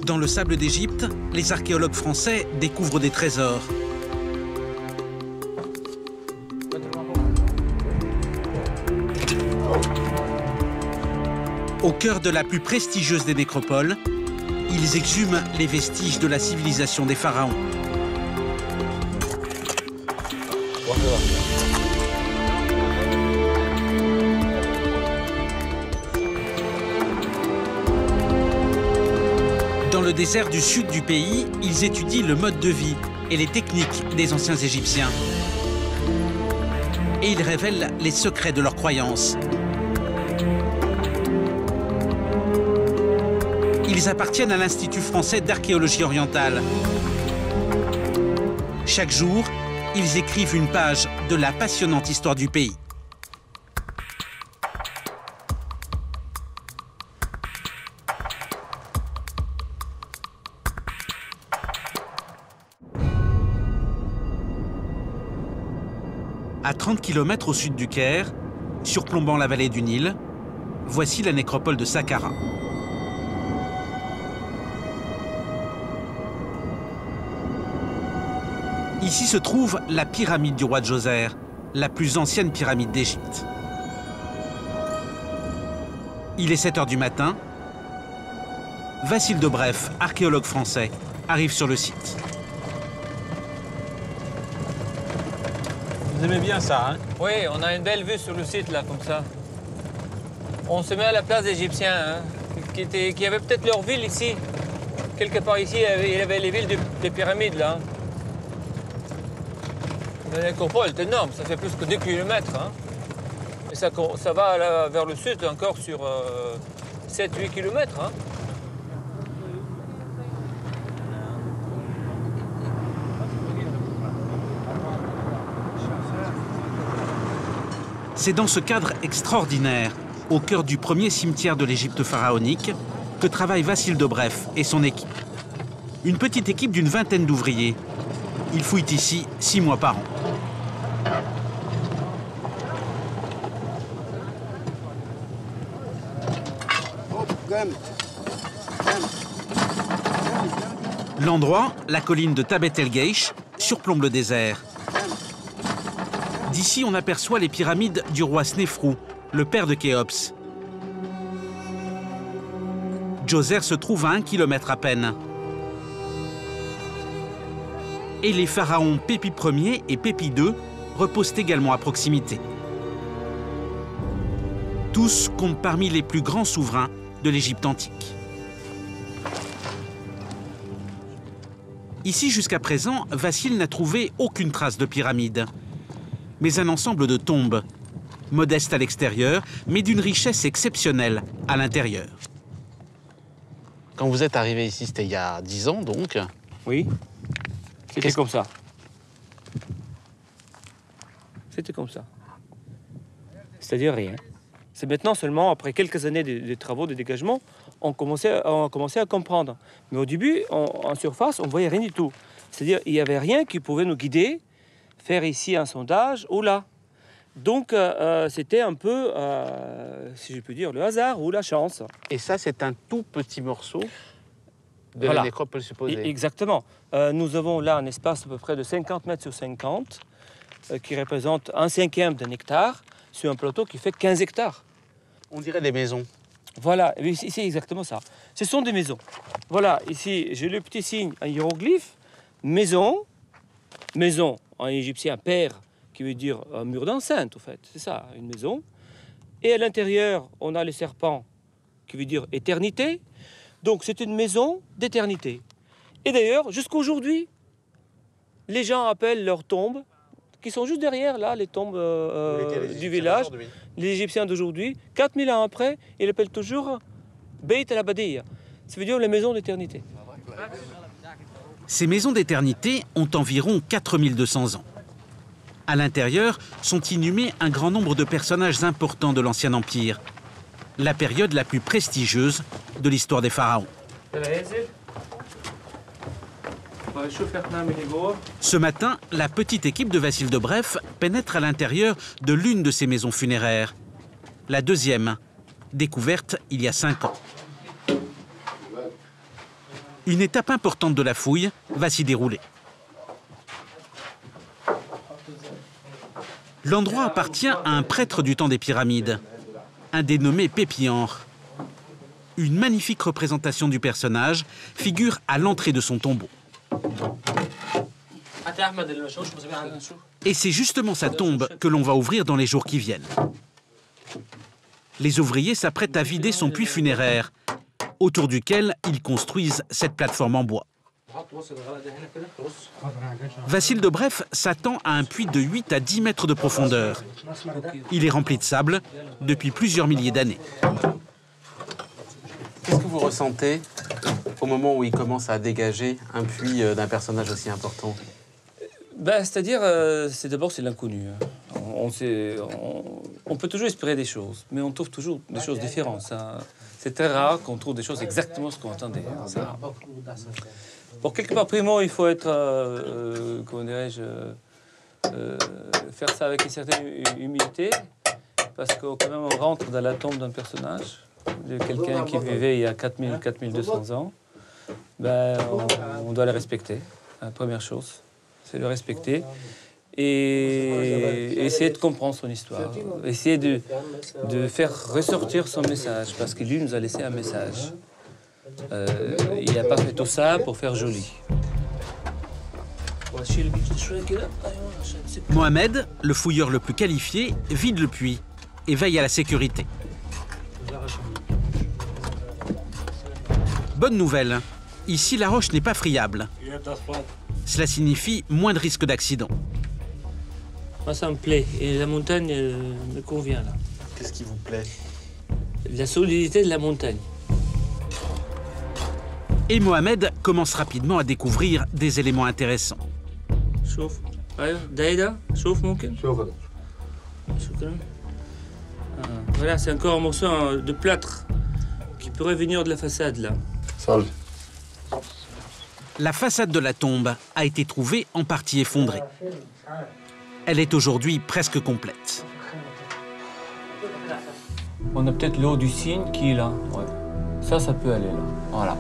Dans le sable d'Égypte, les archéologues français découvrent des trésors. Au cœur de la plus prestigieuse des nécropoles, ils exhument les vestiges de la civilisation des pharaons. Dans le désert du sud du pays, ils étudient le mode de vie et les techniques des anciens Égyptiens. Et ils révèlent les secrets de leurs croyances. Ils appartiennent à l'Institut français d'archéologie orientale. Chaque jour, ils écrivent une page de la passionnante histoire du pays. À 30 km au sud du Caire, surplombant la vallée du Nil, voici la nécropole de Saqqara. Ici se trouve la pyramide du roi Djoser, la plus ancienne pyramide d'Égypte. Il est 7 h du matin. Vassil Dobrev, archéologue français, arrive sur le site. Vous aimez bien ça, hein? Oui, on a une belle vue sur le site, là, comme ça. On se met à la place des Égyptiens, hein, qui avaient peut-être leur ville ici. Quelque part ici, il y avait les villes des pyramides, là. La nécropole est énorme, ça fait plus que 2 km. Hein. Et ça va là, vers le sud encore sur 7-8 km. Hein. C'est dans ce cadre extraordinaire, au cœur du premier cimetière de l'Égypte pharaonique, que travaille Vassil Dobrev et son équipe. Une petite équipe d'une vingtaine d'ouvriers. Ils fouillent ici 6 mois par an. L'endroit, la colline de Tabet El Geish, surplombe le désert. D'ici, on aperçoit les pyramides du roi Snéfrou, le père de Khéops. Djoser se trouve à 1 km à peine. Et les pharaons Pépi Ier et Pépi II reposent également à proximité. Tous comptent parmi les plus grands souverains de l'Égypte antique. Ici, jusqu'à présent, Vassil n'a trouvé aucune trace de pyramide, mais un ensemble de tombes, modestes à l'extérieur, mais d'une richesse exceptionnelle à l'intérieur. Quand vous êtes arrivé ici, c'était il y a 10 ans, donc? Oui, c'était comme ça. C'était comme ça. C'est-à-dire rien. C'est maintenant seulement, après quelques années de travaux de dégagement, on commençait à comprendre. Mais au début, en surface, on ne voyait rien du tout. C'est-à-dire qu'il n'y avait rien qui pouvait nous guider, faire ici un sondage ou là. Donc, c'était un peu, si je peux dire, le hasard ou la chance. Et ça, c'est un tout petit morceau de la nécropole supposée. Exactement. Nous avons là un espace à peu près de 50 mètres sur 50, qui représente 1/5 d'un hectare, sur un plateau qui fait 15 hectares. On dirait des maisons. Voilà, c'est exactement ça. Ce sont des maisons. Voilà, ici, j'ai le petit signe, un hiéroglyphe, maison, maison en égyptien, père, qui veut dire un mur d'enceinte, en fait. C'est ça, une maison. Et à l'intérieur, on a le serpent, qui veut dire éternité. Donc, c'est une maison d'éternité. Et d'ailleurs, jusqu'à aujourd'hui, les gens appellent leurs tombes, qui sont juste derrière, là, les tombes du village. Les Égyptiens d'aujourd'hui, 4000 ans après, ils appellent toujours Beit el-Abadiyya. Ça veut dire la maison d'éternité. Ces maisons d'éternité ont environ 4200 ans. À l'intérieur sont inhumés un grand nombre de personnages importants de l'Ancien Empire, la période la plus prestigieuse de l'histoire des pharaons. Ce matin, la petite équipe de Vassil Dobrev pénètre à l'intérieur de l'une de ces maisons funéraires. La deuxième, découverte il y a 5 ans. Une étape importante de la fouille va s'y dérouler. L'endroit appartient à un prêtre du temps des pyramides, un dénommé Pépianre. Une magnifique représentation du personnage figure à l'entrée de son tombeau. Et c'est justement sa tombe que l'on va ouvrir dans les jours qui viennent. Les ouvriers s'apprêtent à vider son puits funéraire, autour duquel ils construisent cette plateforme en bois. Vassil Dobrev s'attend à un puits de 8 à 10 mètres de profondeur. Il est rempli de sable depuis plusieurs milliers d'années. Qu'est-ce que vous ressentez au moment où il commence à dégager un puits d'un personnage aussi important? C'est-à-dire, d'abord, c'est l'inconnu. On peut toujours espérer des choses, mais on trouve toujours des choses différentes. C'est très rare qu'on trouve des choses exactement ce qu'on attendait. Pour quelque part, primo, il faut être, comment dirais-je, faire ça avec une certaine humilité, parce que quand même, on rentre dans la tombe d'un personnage, de quelqu'un qui vivait il y a 4200 ans. On doit le respecter, la première chose. C'est le respecter et essayer de comprendre son histoire, essayer de faire ressortir son message, parce que lui nous a laissé un message. Il n'a pas fait tout ça pour faire joli. Mohamed, le fouilleur le plus qualifié, vide le puits et veille à la sécurité. Bonne nouvelle, ici la roche n'est pas friable. Cela signifie moins de risque d'accident. Moi, ça me plaît. Et la montagne me convient, là. Qu'est-ce qui vous plaît? La solidité de la montagne. Et Mohamed commence rapidement à découvrir des éléments intéressants. شوف ايوه دايدا شوف ممكن شكرا voilà, c'est encore un morceau de plâtre qui pourrait venir de la façade là. La façade de la tombe a été trouvée en partie effondrée. Elle est aujourd'hui presque complète. On a peut-être l'eau du cygne qui est là. Ouais. Ça peut aller là. Voilà.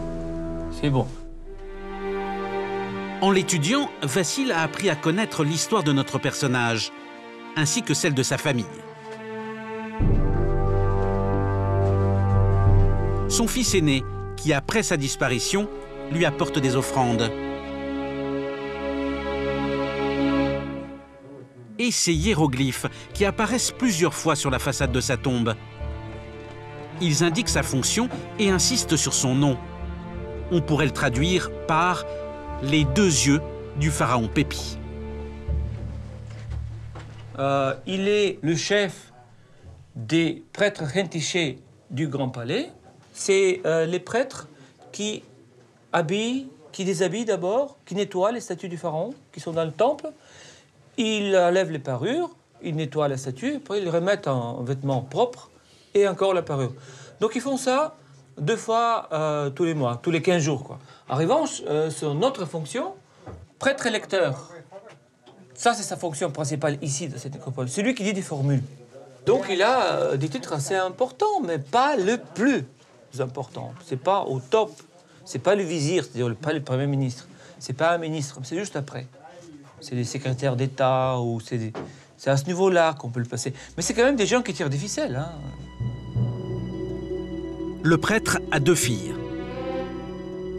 C'est bon. En l'étudiant, Vassil a appris à connaître l'histoire de notre personnage, ainsi que celle de sa famille. Son fils aîné, qui après sa disparition, lui apporte des offrandes. Et ces hiéroglyphes qui apparaissent plusieurs fois sur la façade de sa tombe. Ils indiquent sa fonction et insistent sur son nom. On pourrait le traduire par « les deux yeux du pharaon Pépi ». Il est le chef des prêtres rentichés du Grand Palais. C'est les prêtres qui déshabillent d'abord, qui nettoient les statues du pharaon qui sont dans le temple. Ils enlèvent les parures, ils nettoient la statue, après ils remettent en vêtements propres et encore la parure. Donc ils font ça 2 fois tous les mois, tous les 15 jours, quoi. En revanche, sur notre fonction, prêtre-électeur, ça c'est sa fonction principale ici, dans cette nécropole. C'est lui qui dit des formules. Donc il a des titres assez importants, mais pas le plus important. C'est pas au top. C'est pas le vizir, c'est-à-dire pas le Premier ministre. C'est pas un ministre, c'est juste après. C'est des secrétaires d'État ou c'est à ce niveau-là qu'on peut le passer. Mais c'est quand même des gens qui tirent des ficelles, hein. Le prêtre a 2 filles.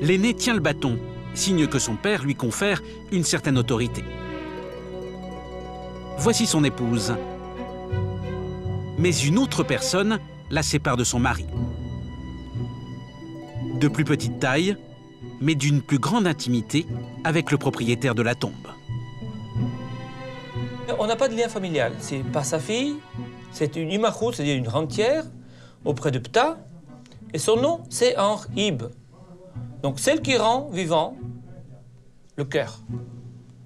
L'aînée tient le bâton, signe que son père lui confère une certaine autorité. Voici son épouse. Mais une autre personne la sépare de son mari. De plus petite taille, mais d'une plus grande intimité avec le propriétaire de la tombe. On n'a pas de lien familial. C'est pas sa fille, c'est une imachout, c'est-à-dire une rentière, auprès de Ptah. Et son nom, c'est Ib. Donc celle qui rend vivant le cœur.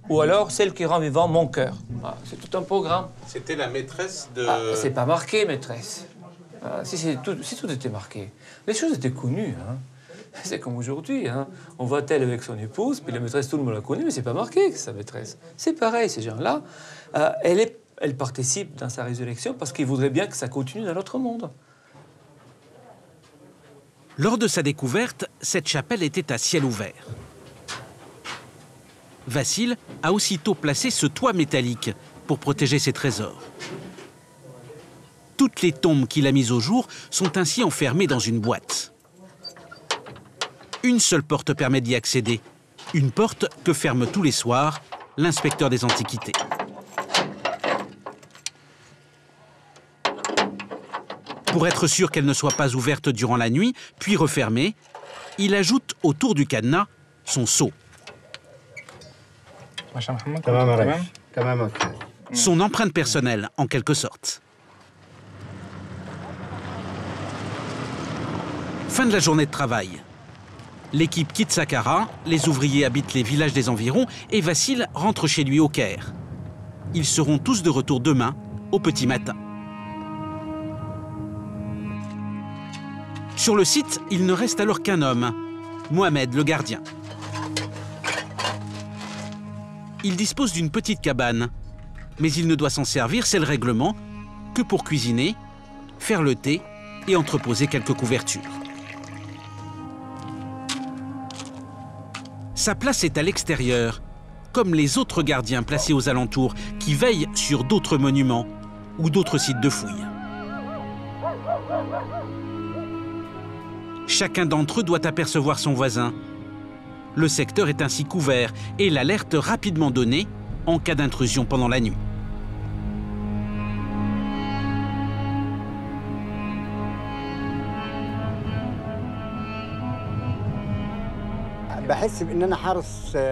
Ou alors celle qui rend vivant mon cœur. Ah, c'est tout un programme. C'était la maîtresse de... Ah, c'est pas marqué, maîtresse. Ah, si tout était marqué. Les choses étaient connues, hein. C'est comme aujourd'hui, hein. On va tel avec son épouse, puis la maîtresse, tout le monde la connaît, mais c'est pas marqué que c'est sa maîtresse. C'est pareil, ces gens-là. Elle participe dans sa résurrection parce qu'ils voudraient bien que ça continue dans l'autre monde. Lors de sa découverte, cette chapelle était à ciel ouvert. Vassil a aussitôt placé ce toit métallique pour protéger ses trésors. Toutes les tombes qu'il a mises au jour sont ainsi enfermées dans une boîte. Une seule porte permet d'y accéder, une porte que ferme tous les soirs l'inspecteur des antiquités. Pour être sûr qu'elle ne soit pas ouverte durant la nuit, puis refermée, il ajoute autour du cadenas son sceau. Son empreinte personnelle, en quelque sorte. Fin de la journée de travail. L'équipe quitte Saqqara, les ouvriers habitent les villages des environs et Vassil rentre chez lui au Caire. Ils seront tous de retour demain, au petit matin. Sur le site, il ne reste alors qu'un homme, Mohamed le gardien. Il dispose d'une petite cabane, mais il ne doit s'en servir, c'est le règlement, que pour cuisiner, faire le thé et entreposer quelques couvertures. Sa place est à l'extérieur, comme les autres gardiens placés aux alentours qui veillent sur d'autres monuments ou d'autres sites de fouilles. Chacun d'entre eux doit apercevoir son voisin. Le secteur est ainsi couvert et l'alerte rapidement donnée en cas d'intrusion pendant la nuit.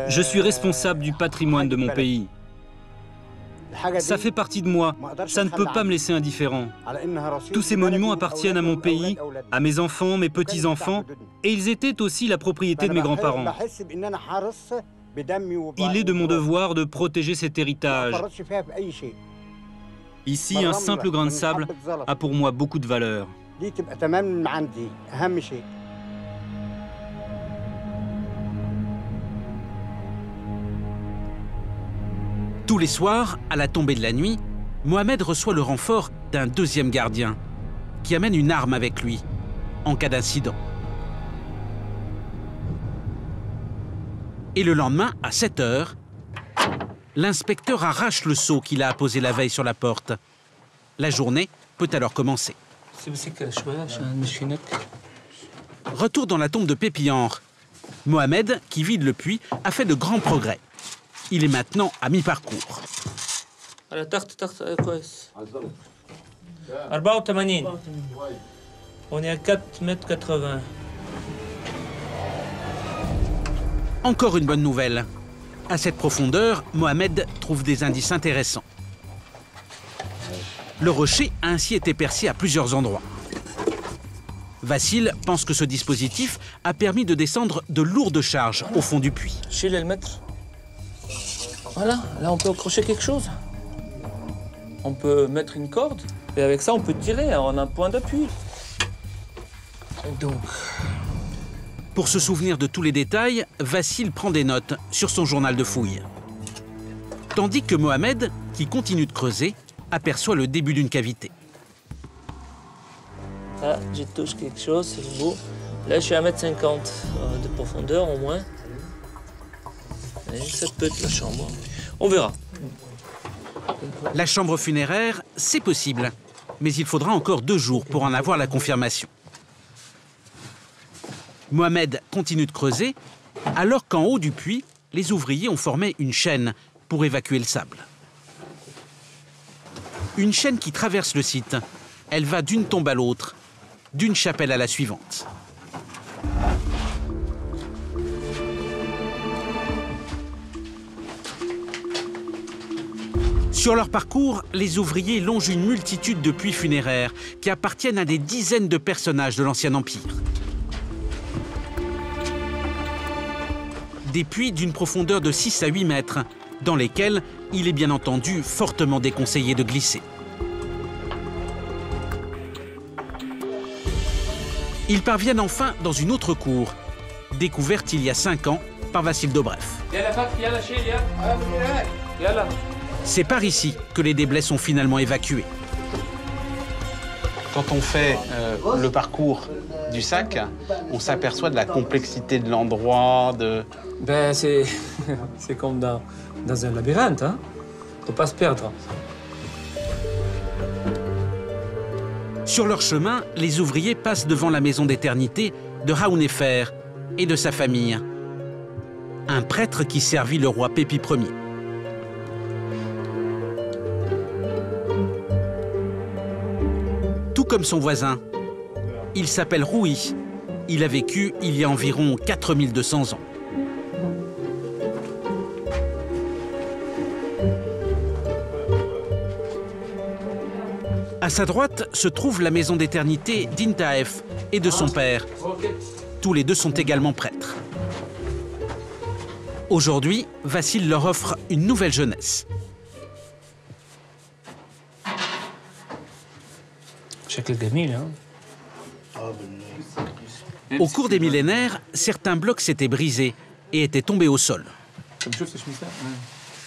Je suis responsable du patrimoine de mon pays. Ça fait partie de moi. Ça ne peut pas me laisser indifférent. Tous ces monuments appartiennent à mon pays, à mes enfants, mes petits-enfants, et ils étaient aussi la propriété de mes grands-parents. Il est de mon devoir de protéger cet héritage. Ici, un simple grain de sable a pour moi beaucoup de valeur. Tous les soirs, à la tombée de la nuit, Mohamed reçoit le renfort d'un deuxième gardien qui amène une arme avec lui en cas d'incident. Et le lendemain, à 7 h, l'inspecteur arrache le sceau qu'il a apposé la veille sur la porte. La journée peut alors commencer. Retour dans la tombe de Pépianre. Mohamed, qui vide le puits, a fait de grands progrès. Il est maintenant à mi-parcours. On est à 4,80 m. Encore une bonne nouvelle. À cette profondeur, Mohamed trouve des indices intéressants. Le rocher a ainsi été percé à plusieurs endroits. Vassil pense que ce dispositif a permis de descendre de lourdes charges au fond du puits. Chez le maître. Voilà, là on peut accrocher quelque chose. On peut mettre une corde et avec ça on peut tirer, on a un point d'appui. Donc... Pour se souvenir de tous les détails, Vassil prend des notes sur son journal de fouilles. Tandis que Mohamed, qui continue de creuser, aperçoit le début d'une cavité. Ah, je touche quelque chose, c'est beau. Là, je suis à 1,50 m de profondeur au moins. Et ça peut être la chambre. On verra. La chambre funéraire, c'est possible. Mais il faudra encore 2 jours pour en avoir la confirmation. Mohamed continue de creuser, alors qu'en haut du puits, les ouvriers ont formé une chaîne pour évacuer le sable. Une chaîne qui traverse le site. Elle va d'une tombe à l'autre, d'une chapelle à la suivante. Sur leur parcours, les ouvriers longent une multitude de puits funéraires qui appartiennent à des dizaines de personnages de l'Ancien Empire. Des puits d'une profondeur de 6 à 8 mètres, dans lesquels il est bien entendu fortement déconseillé de glisser. Ils parviennent enfin dans une autre cour, découverte il y a 5 ans par Vassil Dobrev. C'est par ici que les déblais sont finalement évacués. Quand on fait le parcours du sac, on s'aperçoit de la complexité de l'endroit, Ben, c'est comme dans un labyrinthe, hein. Faut pas se perdre. Sur leur chemin, les ouvriers passent devant la maison d'éternité de Raounefer et de sa famille. Un prêtre qui servit le roi Pépi Ier. Tout comme son voisin. Il s'appelle Roui. Il a vécu il y a environ 4200 ans. À sa droite se trouve la maison d'éternité d'Intaef et de son père. Tous les deux sont également prêtres. Aujourd'hui, Vassil leur offre une nouvelle jeunesse. Au cours des millénaires, certains blocs s'étaient brisés et étaient tombés au sol.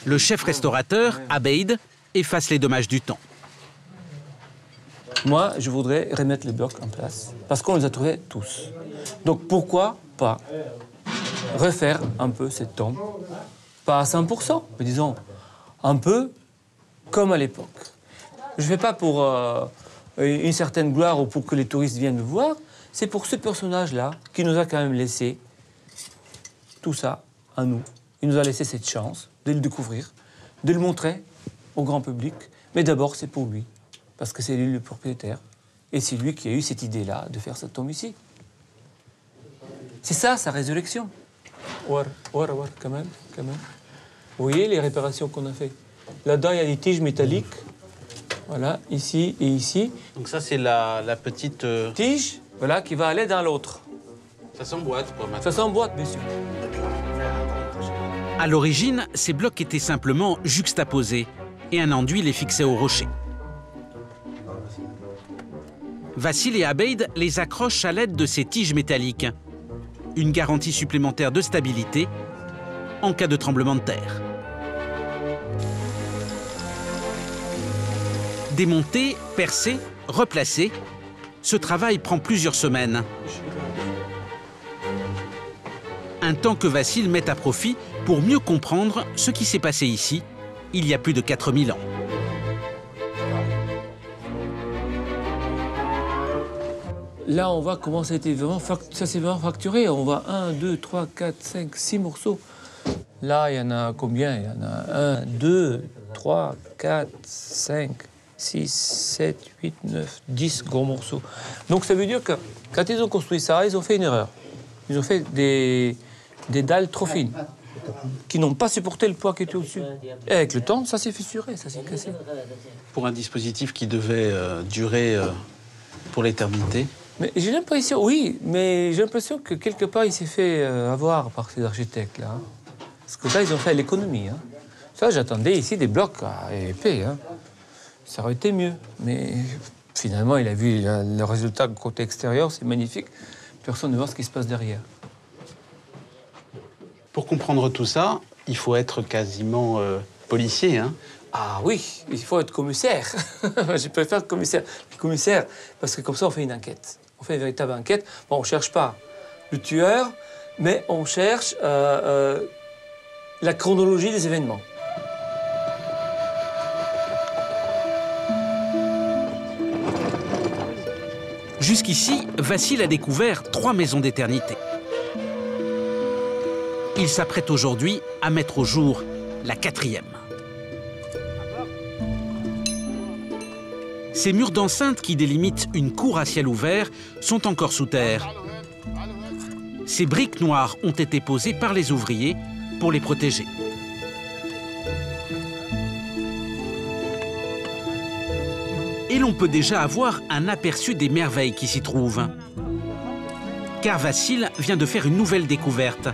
Le chef restaurateur, Abeid, efface les dommages du temps. Moi, je voudrais remettre les blocs en place, parce qu'on les a trouvés tous. Donc pourquoi pas refaire un peu cette tombe, pas à 100%, mais disons un peu comme à l'époque. Je ne fais pas pour une certaine gloire ou pour que les touristes viennent le voir, c'est pour ce personnage-là qui nous a quand même laissé tout ça à nous. Il nous a laissé cette chance de le découvrir, de le montrer au grand public, mais d'abord c'est pour lui. Parce que c'est lui le propriétaire. Et c'est lui qui a eu cette idée-là de faire cette tombe ici. C'est ça, sa résurrection. Quand même. Vous voyez les réparations qu'on a fait. Là-dedans, il y a des tiges métalliques. Voilà, ici et ici. Donc ça, c'est la petite... Tige, voilà, qui va aller dans l'autre. Ça s'emboîte, quoi, maintenant. Ça s'emboîte, bien sûr. À l'origine, ces blocs étaient simplement juxtaposés et un enduit les fixait au rocher. Vassil et Abeid les accrochent à l'aide de ces tiges métalliques. Une garantie supplémentaire de stabilité en cas de tremblement de terre. Démonter, percer, replacer, ce travail prend plusieurs semaines. Un temps que Vassil met à profit pour mieux comprendre ce qui s'est passé ici, il y a plus de 4000 ans. Là, on voit comment ça s'est vraiment facturé. On voit 1, 2, 3, 4, 5, 6 morceaux. Là, il y en a combien? Il y en a 1, 2, 3, 4, 5, 6, 7, 8, 9, 10 gros morceaux. Donc ça veut dire que quand ils ont construit ça, ils ont fait une erreur. Ils ont fait des dalles trop fines, qui n'ont pas supporté le poids qui était au-dessus. Et avec le temps, ça s'est fissuré, ça s'est cassé. Pour un dispositif qui devait durer pour l'éternité. Mais j'ai l'impression, oui, mais j'ai l'impression que quelque part, il s'est fait avoir par ces architectes-là. Hein. Parce que là, ils ont fait l'économie. Hein. Ça, j'attendais ici des blocs épais. Hein. Ça aurait été mieux. Mais finalement, il a vu le résultat côté extérieur, c'est magnifique. Personne ne voit ce qui se passe derrière. Pour comprendre tout ça, il faut être quasiment policier, hein. Ah oui, il faut être commissaire. Je préfère commissaire, parce que comme ça, on fait une enquête. On fait une véritable enquête. Bon, on ne cherche pas le tueur, mais on cherche la chronologie des événements. Jusqu'ici, Vassil a découvert 3 maisons d'éternité. Il s'apprête aujourd'hui à mettre au jour la 4e. Ces murs d'enceinte qui délimitent une cour à ciel ouvert sont encore sous terre. Ces briques noires ont été posées par les ouvriers pour les protéger. Et l'on peut déjà avoir un aperçu des merveilles qui s'y trouvent. Car Vassil vient de faire une nouvelle découverte.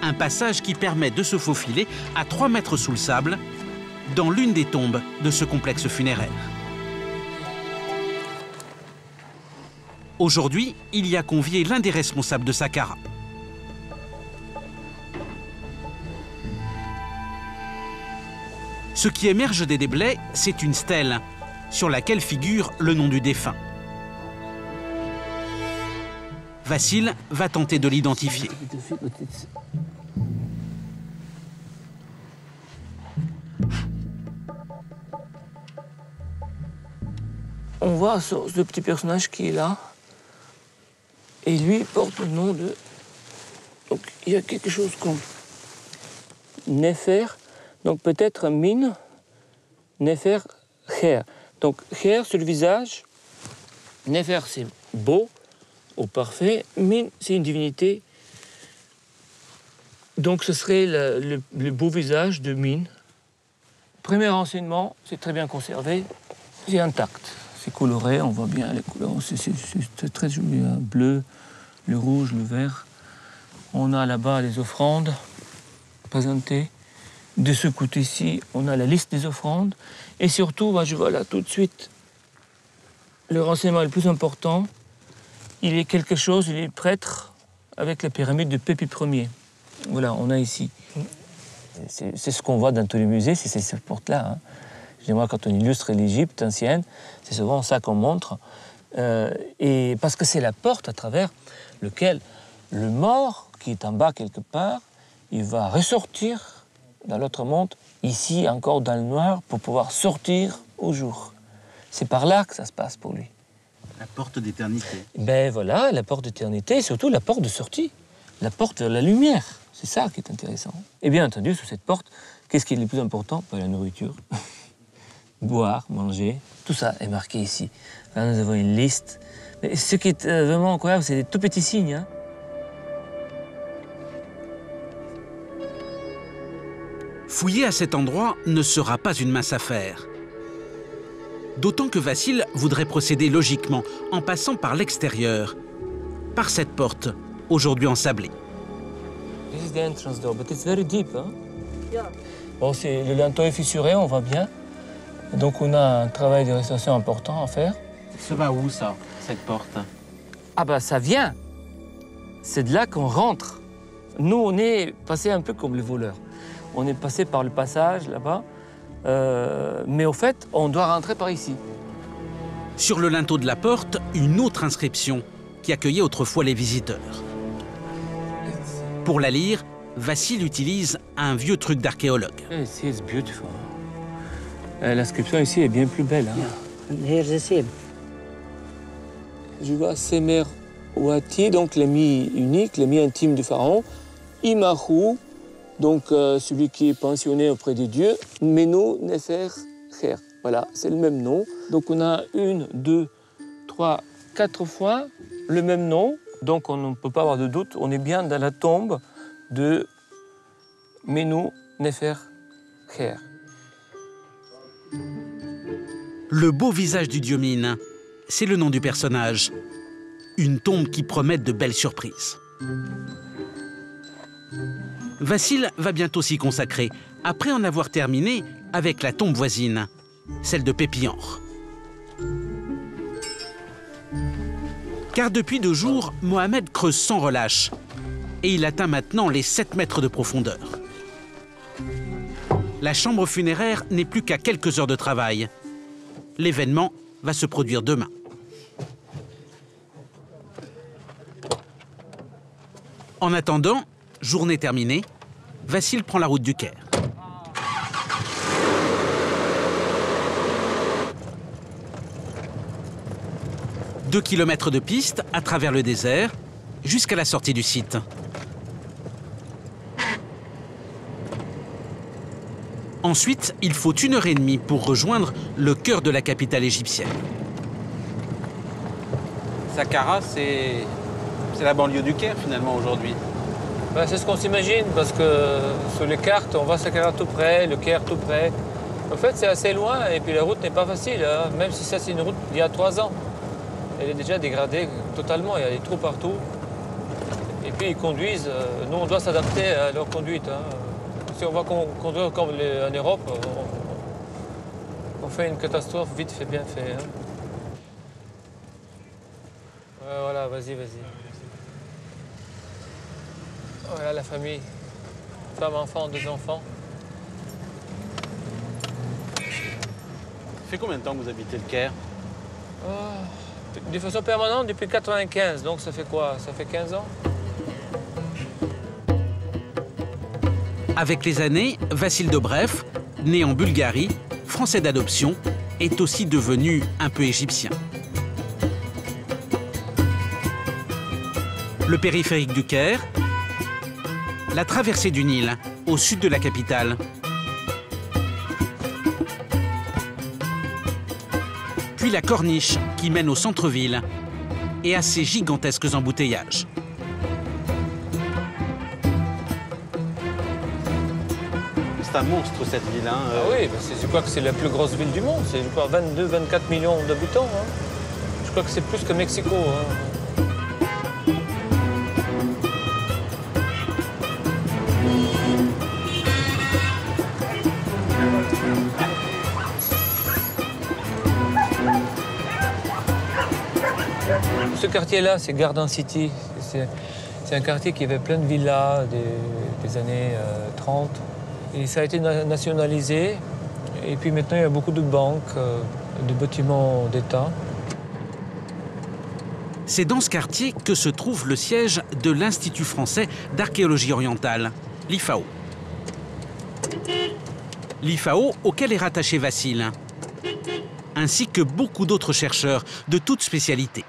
Un passage qui permet de se faufiler à 3 mètres sous le sable dans l'une des tombes de ce complexe funéraire. Aujourd'hui, il y a convié l'un des responsables de Saqqara. Ce qui émerge des déblais, c'est une stèle sur laquelle figure le nom du défunt. Vassil va tenter de l'identifier. On voit ce petit personnage qui est là. Et lui porte le nom de... Donc il y a quelque chose comme Nefer, donc peut-être Min, Nefer, Kher. Donc Kher sur le visage, Nefer c'est beau, au parfait, Min c'est une divinité. Donc ce serait le beau visage de Min. Premier renseignement, c'est très bien conservé, c'est intact. C'est coloré, on voit bien les couleurs, c'est très joli, hein. Bleu, le rouge, le vert. On a là-bas les offrandes présentées. De ce côté-ci, on a la liste des offrandes. Et surtout, je vois là tout de suite, le renseignement le plus important, il est quelque chose, il est prêtre avec la pyramide de Pépi Ier. Voilà, on a ici. C'est ce qu'on voit dans tous les musées, c'est cette porte-là. Hein. Moi, quand on illustre l'Égypte ancienne, c'est souvent ça qu'on montre. Et parce que c'est la porte à travers laquelle le mort, qui est en bas quelque part, il va ressortir dans l'autre monde, ici encore dans le noir, pour pouvoir sortir au jour. C'est par là que ça se passe pour lui. La porte d'éternité. Ben voilà, la porte d'éternité, et surtout la porte de sortie, la porte vers la lumière. C'est ça qui est intéressant. Et bien entendu, sous cette porte, qu'est-ce qui est le plus important? La nourriture. Boire, manger, tout ça est marqué ici. Là, nous avons une liste. Mais ce qui est vraiment incroyable, c'est des tout petits signes. Hein. Fouiller à cet endroit ne sera pas une mince affaire. D'autant que Vassil voudrait procéder logiquement, en passant par l'extérieur, par cette porte, aujourd'hui ensablée. This is the entrance door, but it's very deep. Hein? Bon, le linteau est fissuré, on voit bien. Donc on a un travail de restauration important à faire. Ça va où, ça, cette porte? Ah ben ça vient. C'est de là qu'on rentre. Nous, on est passé un peu comme les voleurs. On est passé par le passage, là-bas. Mais au fait, on doit rentrer par ici. Sur le linteau de la porte, une autre inscription qui accueillait autrefois les visiteurs. Pour la lire, Vassil utilise un vieux truc d'archéologue. C'est beautiful. L'inscription ici est bien plus belle. Hein. Here's the same. Je vois Semer Wati, donc l'ami unique, l'ami intime du pharaon. Imahu, donc celui qui est pensionné auprès des dieux. Meno Nefer Kher. Voilà, c'est le même nom. Donc on a 1, 2, 3, 4 fois le même nom. Donc on ne peut pas avoir de doute. On est bien dans la tombe de Meno Nefer Kher. Le beau visage du dieu Min, c'est le nom du personnage. Une tombe qui promet de belles surprises. Vassil va bientôt s'y consacrer, après en avoir terminé avec la tombe voisine, celle de Pépi-Henri. Car depuis 2 jours, Mohamed creuse sans relâche. Et il atteint maintenant les 7 mètres de profondeur. La chambre funéraire n'est plus qu'à quelques heures de travail. L'événement va se produire demain. En attendant, journée terminée, Vassil prend la route du Caire. « 2 kilomètres de piste à travers le désert jusqu'à la sortie du site. Ensuite, il faut 1h30 pour rejoindre le cœur de la capitale égyptienne. Saqqara, c'est la banlieue du Caire, finalement, aujourd'hui. Ben, c'est ce qu'on s'imagine, parce que sur les cartes, on voit Saqqara tout près, le Caire tout près. En fait, c'est assez loin, et puis la route n'est pas facile, hein. Même si ça, c'est une route d'il y a 3 ans. Elle est déjà dégradée totalement, il y a des trous partout. Et puis, ils conduisent. Nous, on doit s'adapter à leur conduite. Hein. Si on va conduire comme en Europe, on fait une catastrophe vite fait, bien fait. Hein. Ouais, voilà, vas-y. Voilà la famille. Femme, enfant, 2 enfants. Ça fait combien de temps que vous habitez le Caire? De façon permanente depuis 1995, donc ça fait quoi? Ça fait 15 ans. Avec les années, Vassil Dobrev, né en Bulgarie, français d'adoption, est aussi devenu un peu égyptien. Le périphérique du Caire, la traversée du Nil, au sud de la capitale. Puis la corniche qui mène au centre-ville et à ses gigantesques embouteillages. C'est un monstre cette ville. Hein. Ah oui, je crois que c'est la plus grosse ville du monde. C'est 22-24 millions d'habitants. Hein. Je crois que c'est plus que Mexico. Hein. Ce quartier-là, c'est Garden City. C'est un quartier qui avait plein de villas des années 30. Et ça a été nationalisé. Et puis maintenant, il y a beaucoup de banques, de bâtiments d'État. C'est dans ce quartier que se trouve le siège de l'Institut français d'archéologie orientale, l'IFAO. L'IFAO auquel est rattaché Vassil, ainsi que beaucoup d'autres chercheurs de toutes spécialités.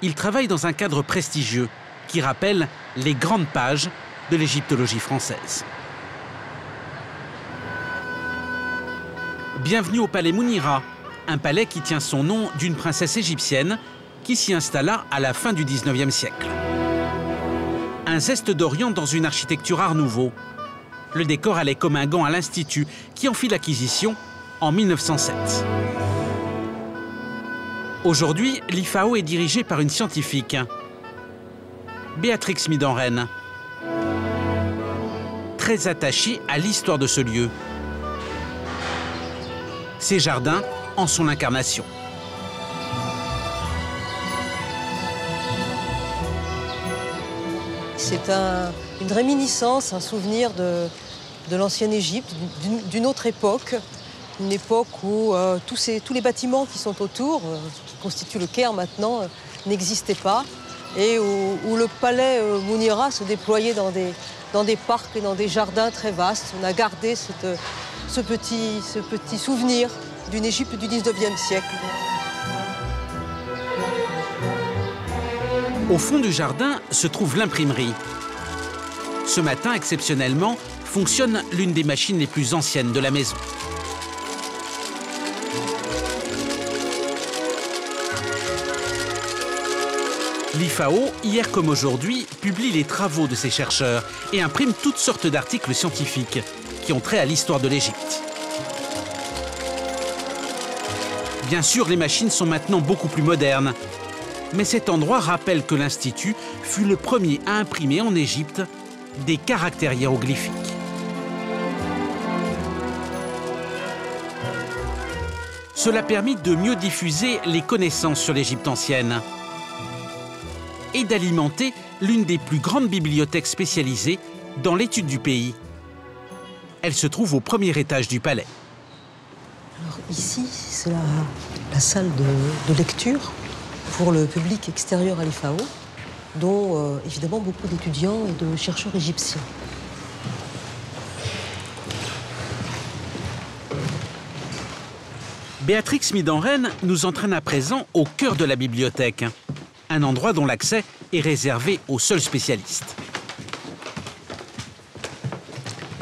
Ils travaillent dans un cadre prestigieux qui rappelle les grandes pages de l'égyptologie française. Bienvenue au palais Mounira, un palais qui tient son nom d'une princesse égyptienne qui s'y installa à la fin du 19e siècle. Un zeste d'Orient dans une architecture Art Nouveau. Le décor allait comme un gant à l'Institut qui en fit l'acquisition en 1907. Aujourd'hui, l'IFAO est dirigé par une scientifique, Béatrix Midenren, très attachée à l'histoire de ce lieu. Ces jardins en sont l'incarnation. C'est une réminiscence, un souvenir de l'ancienne Égypte, d'une autre époque. Une époque où tous les bâtiments qui sont autour, qui constituent le Caire maintenant, n'existaient pas. Et où le palais Mounira se déployait dans des parcs et dans des jardins très vastes. On a gardé ce petit souvenir d'une Égypte du 19e siècle. Au fond du jardin se trouve l'imprimerie. Ce matin, exceptionnellement, fonctionne l'une des machines les plus anciennes de la maison. L'IFAO, hier comme aujourd'hui, publie les travaux de ses chercheurs et imprime toutes sortes d'articles scientifiques qui ont trait à l'histoire de l'Égypte. Bien sûr, les machines sont maintenant beaucoup plus modernes. Mais cet endroit rappelle que l'Institut fut le premier à imprimer en Égypte des caractères hiéroglyphiques. Cela permit de mieux diffuser les connaissances sur l'Égypte ancienne et d'alimenter l'une des plus grandes bibliothèques spécialisées dans l'étude du pays. Elle se trouve au premier étage du palais. Alors ici, c'est la salle de lecture pour le public extérieur à l'IFAO, dont évidemment beaucoup d'étudiants et de chercheurs égyptiens. Béatrix Midenren nous entraîne à présent au cœur de la bibliothèque, un endroit dont l'accès est réservé aux seuls spécialistes.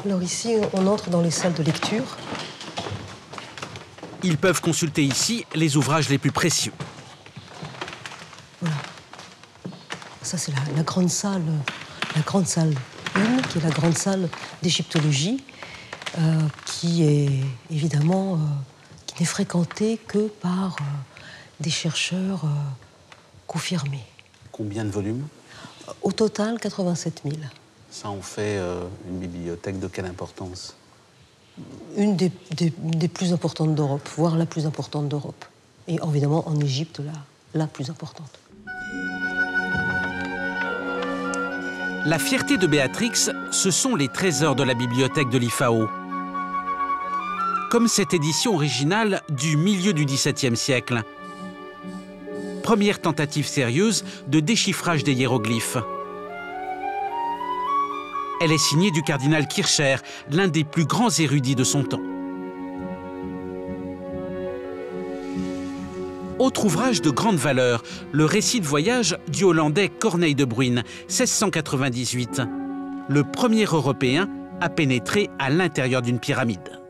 Alors ici, on entre dans les salles de lecture. Ils peuvent consulter ici les ouvrages les plus précieux. Voilà. Ça, c'est la grande salle 1, qui est la grande salle d'égyptologie, qui est évidemment qui n'est fréquentée que par des chercheurs confirmés. Combien de volumes? Au total, 87 000. Ça en fait une bibliothèque de quelle importance? Une des plus importantes d'Europe, voire la plus importante d'Europe. Et évidemment, en Égypte, la plus importante. La fierté de Béatrix, ce sont les trésors de la bibliothèque de l'IFAO. Comme cette édition originale du milieu du XVIIe siècle, première tentative sérieuse de déchiffrage des hiéroglyphes. Elle est signée du cardinal Kircher, l'un des plus grands érudits de son temps. Autre ouvrage de grande valeur, le récit de voyage du Hollandais Corneille de Bruijn, 1698, le premier Européen à pénétrer à l'intérieur d'une pyramide.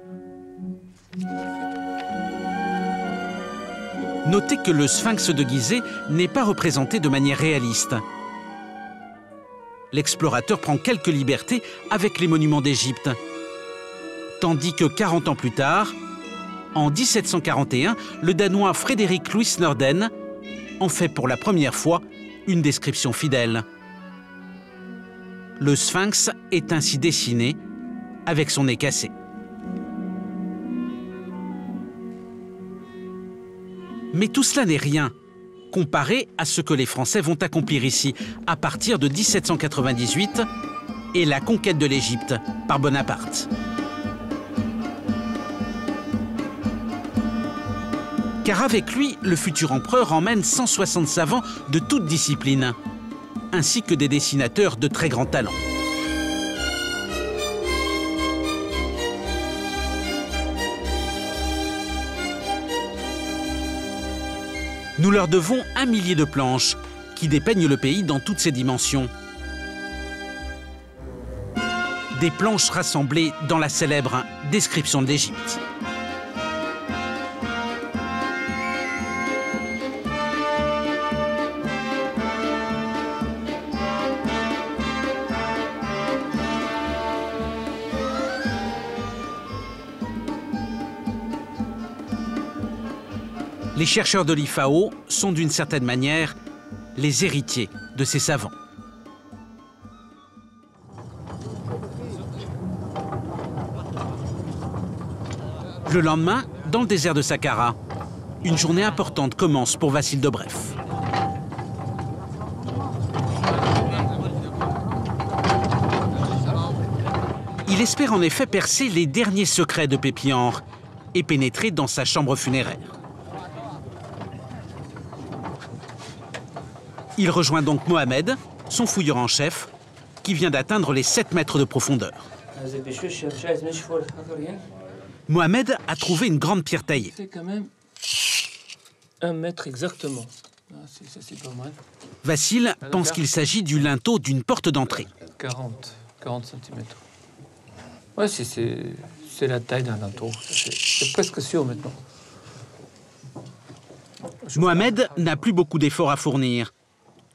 Notez que le sphinx de Gizeh n'est pas représenté de manière réaliste. L'explorateur prend quelques libertés avec les monuments d'Égypte. Tandis que 40 ans plus tard, en 1741, le Danois Frédéric Louis Norden en fait pour la première fois une description fidèle. Le sphinx est ainsi dessiné avec son nez cassé. Mais tout cela n'est rien comparé à ce que les Français vont accomplir ici à partir de 1798 et la conquête de l'Égypte par Bonaparte. Car avec lui, le futur empereur emmène 160 savants de toutes disciplines, ainsi que des dessinateurs de très grand talent. Nous leur devons 1 millier de planches qui dépeignent le pays dans toutes ses dimensions. Des planches rassemblées dans la célèbre Description de l'Égypte. Les chercheurs de l'IFAO sont d'une certaine manière les héritiers de ces savants. Le lendemain, dans le désert de Saqqara, une journée importante commence pour Vassil Dobrev. Il espère en effet percer les derniers secrets de Pépi-Henre et pénétrer dans sa chambre funéraire. Il rejoint donc Mohamed, son fouilleur en chef, qui vient d'atteindre les 7 mètres de profondeur. Mohamed a trouvé une grande pierre taillée. C'est quand même 1 mètre exactement. C'est pas mal. Vassil pense qu'il s'agit du linteau d'une porte d'entrée. 40 cm. Ouais, c'est la taille d'un linteau. C'est presque sûr maintenant. Mohamed n'a plus beaucoup d'efforts à fournir.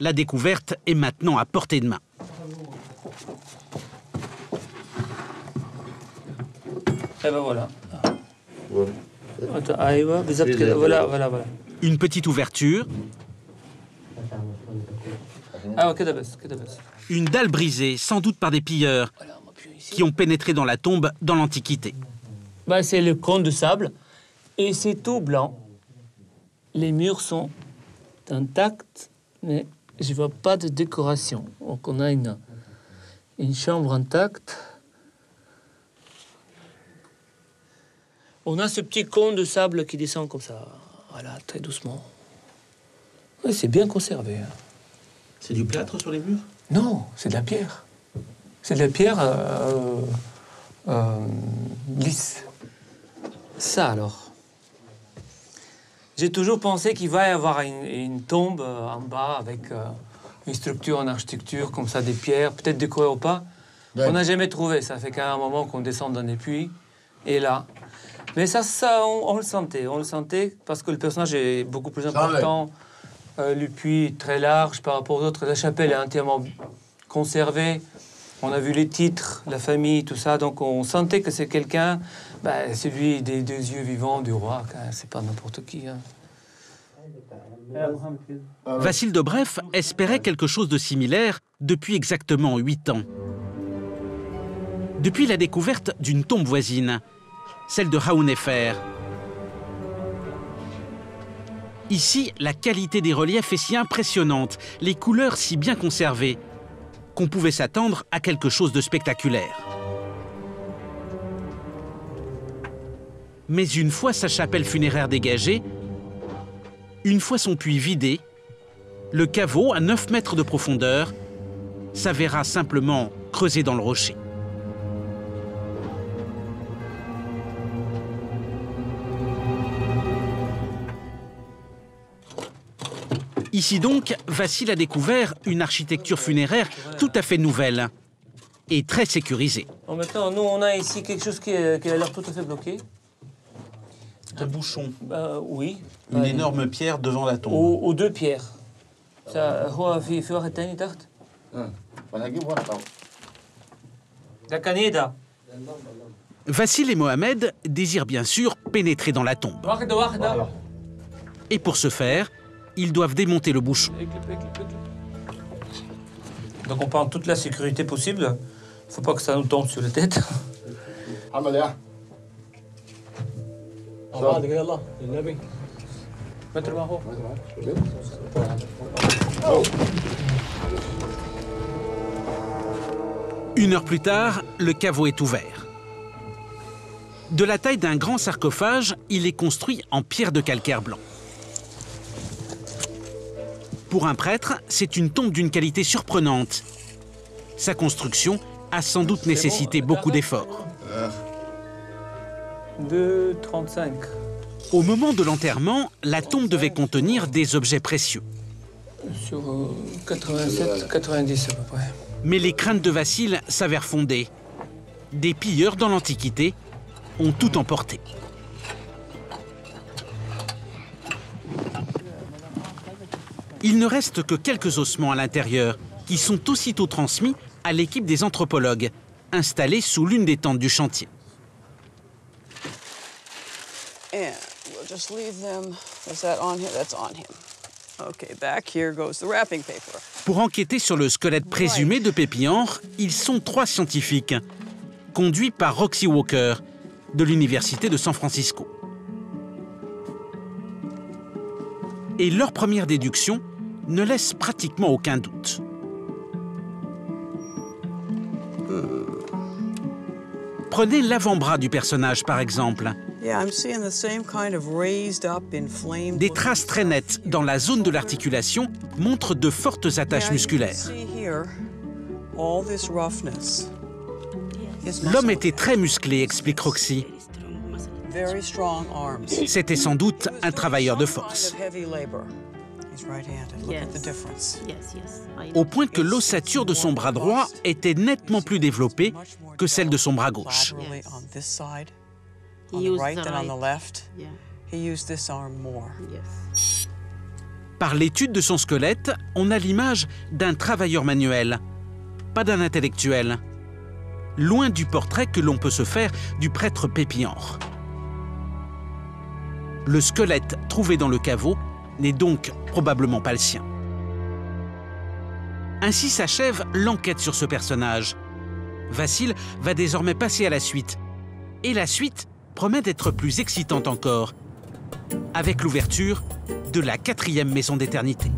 La découverte est maintenant à portée de main. Et ben voilà. Voilà. Une petite ouverture. Une dalle brisée, sans doute par des pilleurs, qui ont pénétré dans la tombe dans l'Antiquité. Bah, c'est le cône de sable et c'est tout blanc. Les murs sont intacts, mais je vois pas de décoration. Donc on a une chambre intacte. On a ce petit cône de sable qui descend comme ça, voilà, très doucement. Ouais, c'est bien conservé. C'est du plâtre sur les murs? Non, c'est de la pierre. C'est de la pierre lisse. Ça alors. J'ai toujours pensé qu'il va y avoir une tombe en bas avec une structure en architecture, comme ça, des pierres, peut-être décorées ou pas. Ouais. On n'a jamais trouvé. Ça fait qu'à un moment qu'on descend dans les puits. Et là. Mais ça on le sentait parce que le personnage est beaucoup plus important. Le puits est très large par rapport aux autres. La chapelle est entièrement conservée. On a vu les titres, la famille, tout ça. Donc on sentait que c'est quelqu'un, celui des 2 yeux vivants du roi. C'est pas n'importe qui. Hein. Vassil Dobrev espérait quelque chose de similaire depuis exactement 8 ans. Depuis la découverte d'une tombe voisine, celle de Haounefer. Ici, la qualité des reliefs est si impressionnante, les couleurs si bien conservées, qu'on pouvait s'attendre à quelque chose de spectaculaire. Mais une fois sa chapelle funéraire dégagée, une fois son puits vidé Le caveau, à 9 mètres de profondeur, s'avéra simplement creusé dans le rocher. Ici donc, Vassil a découvert une architecture funéraire tout à fait nouvelle et très sécurisée. Bon, maintenant, nous, on a ici quelque chose qui a l'air tout à fait bloqué. Un bouchon. Oui. Une énorme pierre devant la tombe. Ou 2 pierres. هو في واحد تاني تحت. La Caneda. Vassil et Mohamed désirent bien sûr pénétrer dans la tombe. Et pour ce faire, ils doivent démonter le bouchon. Donc on prend toute la sécurité possible. Il ne faut pas que ça nous tombe sur la tête. Une heure plus tard, le caveau est ouvert. De la taille d'un grand sarcophage, il est construit en pierre de calcaire blanc. Pour un prêtre, c'est une tombe d'une qualité surprenante. Sa construction a sans doute nécessité beaucoup d'efforts. 2,35. Au moment de l'enterrement, la tombe devait contenir des objets précieux. Sur 87, 90 à peu près. Mais les craintes de Vassil s'avèrent fondées. Des pilleurs dans l'Antiquité ont tout emporté. Il ne reste que quelques ossements à l'intérieur qui sont aussitôt transmis à l'équipe des anthropologues, installée sous l'une des tentes du chantier. Pour enquêter sur le squelette présumé de Pépianre, ils sont 3 scientifiques, conduits par Roxy Walker, de l'Université de San Francisco. Et leur première déduction ne laisse pratiquement aucun doute. Prenez l'avant-bras du personnage, par exemple. Des traces très nettes dans la zone de l'articulation montrent de fortes attaches musculaires. L'homme était très musclé, explique Roxy. C'était sans doute un travailleur de force. Au point que l'ossature de son bras droit était nettement plus développée que celle de son bras gauche. Par l'étude de son squelette, on a l'image d'un travailleur manuel, pas d'un intellectuel, loin du portrait que l'on peut se faire du prêtre Pépianre. Le squelette trouvé dans le caveau n'est donc probablement pas le sien. Ainsi s'achève l'enquête sur ce personnage. Vassil va désormais passer à la suite. Et la suite promet d'être plus excitante encore, avec l'ouverture de la 4e maison d'éternité.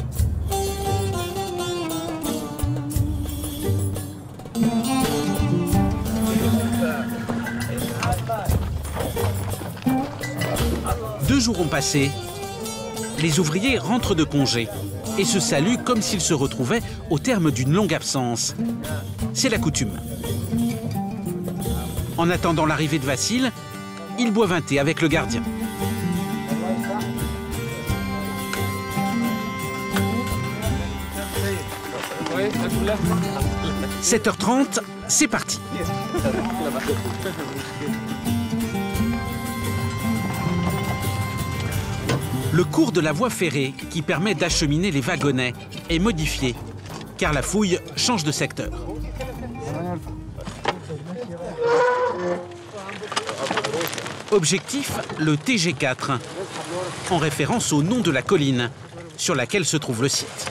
Deux jours ont passé. Les ouvriers rentrent de congé et se saluent comme s'ils se retrouvaient au terme d'une longue absence. C'est la coutume. En attendant l'arrivée de Vassil, ils boivent un thé avec le gardien. « 7h30, c'est parti. Le cours de la voie ferrée qui permet d'acheminer les wagonnets est modifié, car la fouille change de secteur. Objectif, le TG4, en référence au nom de la colline sur laquelle se trouve le site.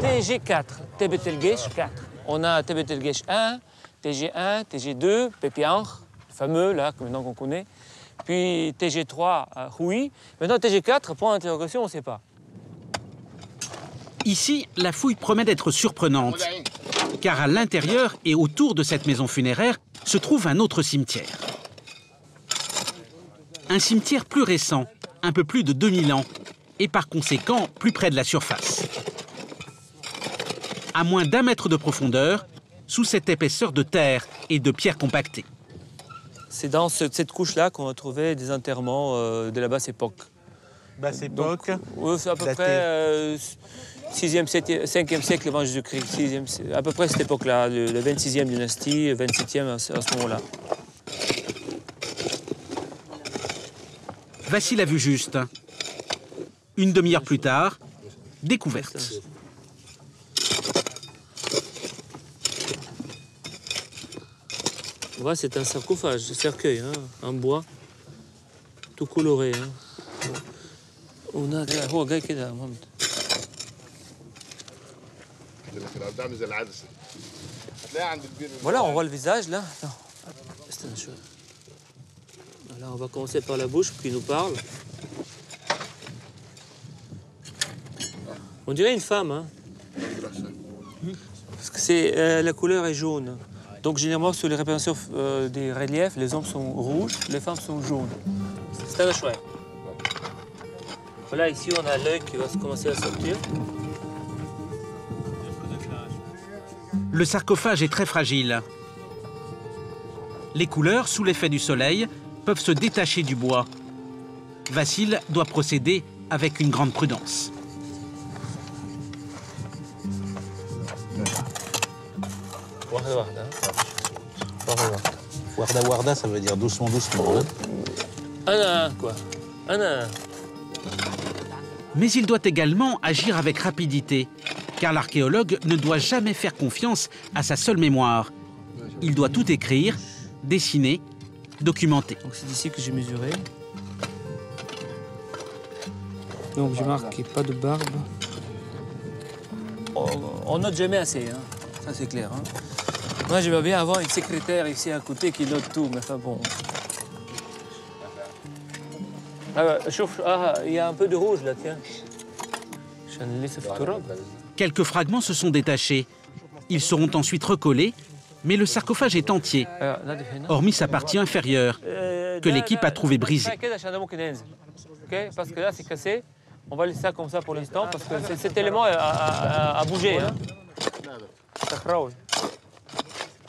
TG4, Tebetelgesh 4. On a Tebetelgesh 1, TG1, TG2, Pépianre, fameux là, maintenant qu'on connaît. Puis TG3, Rouy. Maintenant TG4, point d'interrogation, on ne sait pas. Ici, la fouille promet d'être surprenante, car à l'intérieur et autour de cette maison funéraire se trouve un autre cimetière. Un cimetière plus récent, un peu plus de 2000 ans, et par conséquent plus près de la surface. À moins d'1 mètre de profondeur, sous cette épaisseur de terre et de pierres compactées. C'est dans cette couche-là qu'on a trouvé des enterrements de la basse époque. Basse époque. Oui, c'est à peu près 6e, 5e siècle avant Jésus-Christ. À peu près cette époque-là, la 26e dynastie, 27e à ce moment-là. Vassil a vu juste. Une demi-heure plus tard, découverte. Voilà, c'est un sarcophage, un cercueil, hein, en bois, tout coloré. Hein. On a... Voilà, on voit le visage là. Là, on va commencer par la bouche pour qu'il nous parle. On dirait une femme, hein. Parce que la couleur est jaune. Donc généralement sur les représentations des reliefs, les hommes sont rouges, les femmes sont jaunes. C'est un chouette. Voilà, ici on a l'œil qui va commencer à sortir. Le sarcophage est très fragile. Les couleurs, sous l'effet du soleil, peuvent se détacher du bois. Vassil doit procéder avec une grande prudence. Warda warda, ça veut dire doucement, doucement. Anna, quoi. Anna. Mais il doit également agir avec rapidité, car l'archéologue ne doit jamais faire confiance à sa seule mémoire. Il doit tout écrire, dessiner, documenter. Donc c'est ici que j'ai mesuré. Donc j'ai marqué pas de barbe. On note jamais assez, hein. Ça c'est clair. Hein. Moi j'aimerais bien avoir une secrétaire ici à côté qui note tout, mais enfin bon. Il y a un peu de rouge là, tiens. Quelques fragments se sont détachés. Ils seront ensuite recollés, mais le sarcophage est entier, hormis sa partie inférieure, que l'équipe a trouvée brisée. Parce que là c'est cassé. On va laisser ça comme ça pour l'instant, parce que cet élément a bougé. Hein.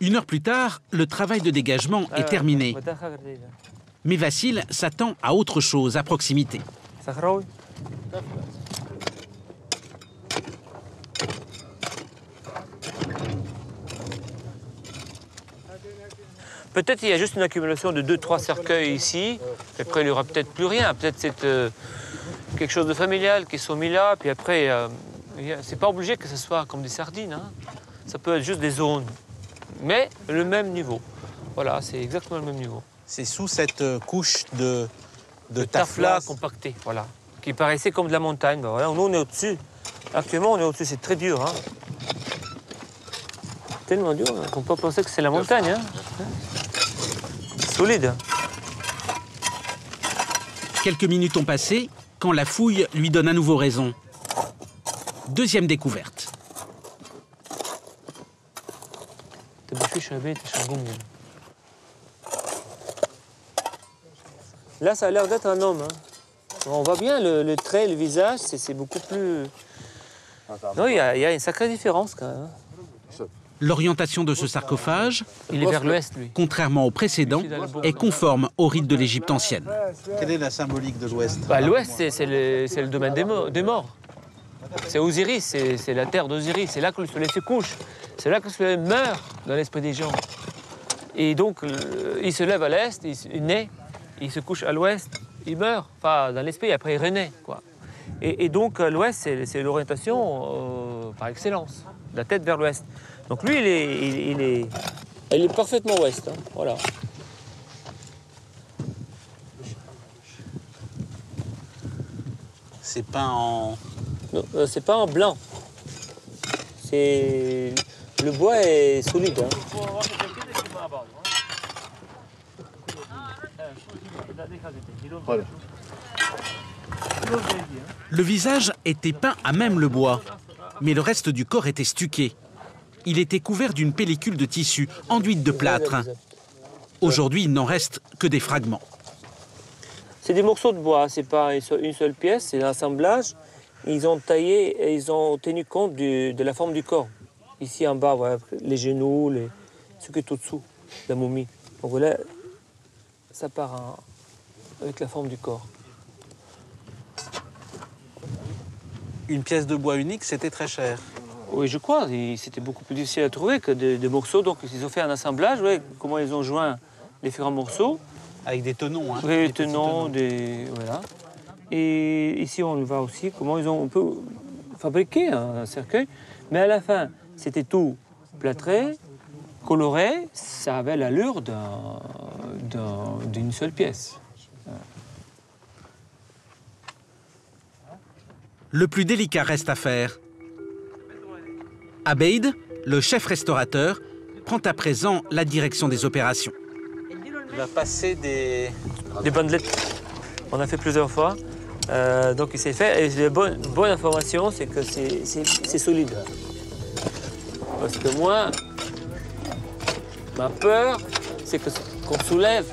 1 heure plus tard, le travail de dégagement est terminé. Mais Vassil s'attend à autre chose à proximité. Peut-être qu'il y a juste une accumulation de 2-3 cercueils ici. Après, il n'y aura peut-être plus rien. Peut-être c'est quelque chose de familial qui sont mis là. Puis après, c'est pas obligé que ce soit comme des sardines. Hein. Ça peut être juste des zones. Mais le même niveau. Voilà, c'est exactement le même niveau. C'est sous cette couche de tafla compacté, voilà, qui paraissait comme de la montagne. Ben voilà, nous, on est au-dessus. Actuellement, on est au-dessus. C'est très dur. Hein. Tellement dur qu'on peut penser que c'est la montagne. Hein. Solide. Quelques minutes ont passé quand la fouille lui donne à nouveau raison. Deuxième découverte. Là, ça a l'air d'être un homme. Hein. On voit bien le trait, le visage, c'est beaucoup plus... Non, il y a une sacrée différence quand même. L'orientation de ce sarcophage, il est vers l'ouest, lui. Contrairement au précédent, est conforme au rite de l'Égypte ancienne. Quelle est la symbolique de l'ouest? L'ouest, c'est le domaine des morts. C'est Osiris, c'est la terre d'Osiris. C'est là que le soleil se couche. C'est là que le soleil meurt dans l'esprit des gens. Et donc, il se lève à l'est, il naît, il se couche à l'ouest, il meurt. Enfin, dans l'esprit, après il renaît, quoi. Et donc, l'ouest, c'est l'orientation par excellence. La tête vers l'ouest. Donc lui, il est parfaitement ouest. Hein, voilà. C'est peint en... Non, c'est pas en blanc. C'est... Le bois est solide. Hein. Le visage était peint à même le bois, mais le reste du corps était stuqué. Il était couvert d'une pellicule de tissu enduite de plâtre. Aujourd'hui, il n'en reste que des fragments. C'est des morceaux de bois, c'est pas une seule pièce, c'est l'assemblage. Ils ont taillé et ils ont tenu compte de la forme du corps. Ici en bas, voilà, les genoux, ce qui est au-dessous, la momie. Donc voilà, ça part avec la forme du corps. Une pièce de bois unique, c'était très cher. Oui, je crois. C'était beaucoup plus difficile à trouver que des morceaux. Donc ils ont fait un assemblage, ouais, comment ils ont joint les différents morceaux. Avec des tenons, hein? Oui, des tenons, voilà. Et ici, on le voit aussi comment on peut fabriquer un cercueil. Mais à la fin, c'était tout plâtré, coloré. Ça avait l'allure d'une seule pièce. Le plus délicat reste à faire. Abeid, le chef restaurateur, prend à présent la direction des opérations. Il va passer des bandelettes. On a fait plusieurs fois. Donc il s'est fait. Et la bonne information, c'est que c'est solide. Parce que moi, ma peur, c'est qu'on soulève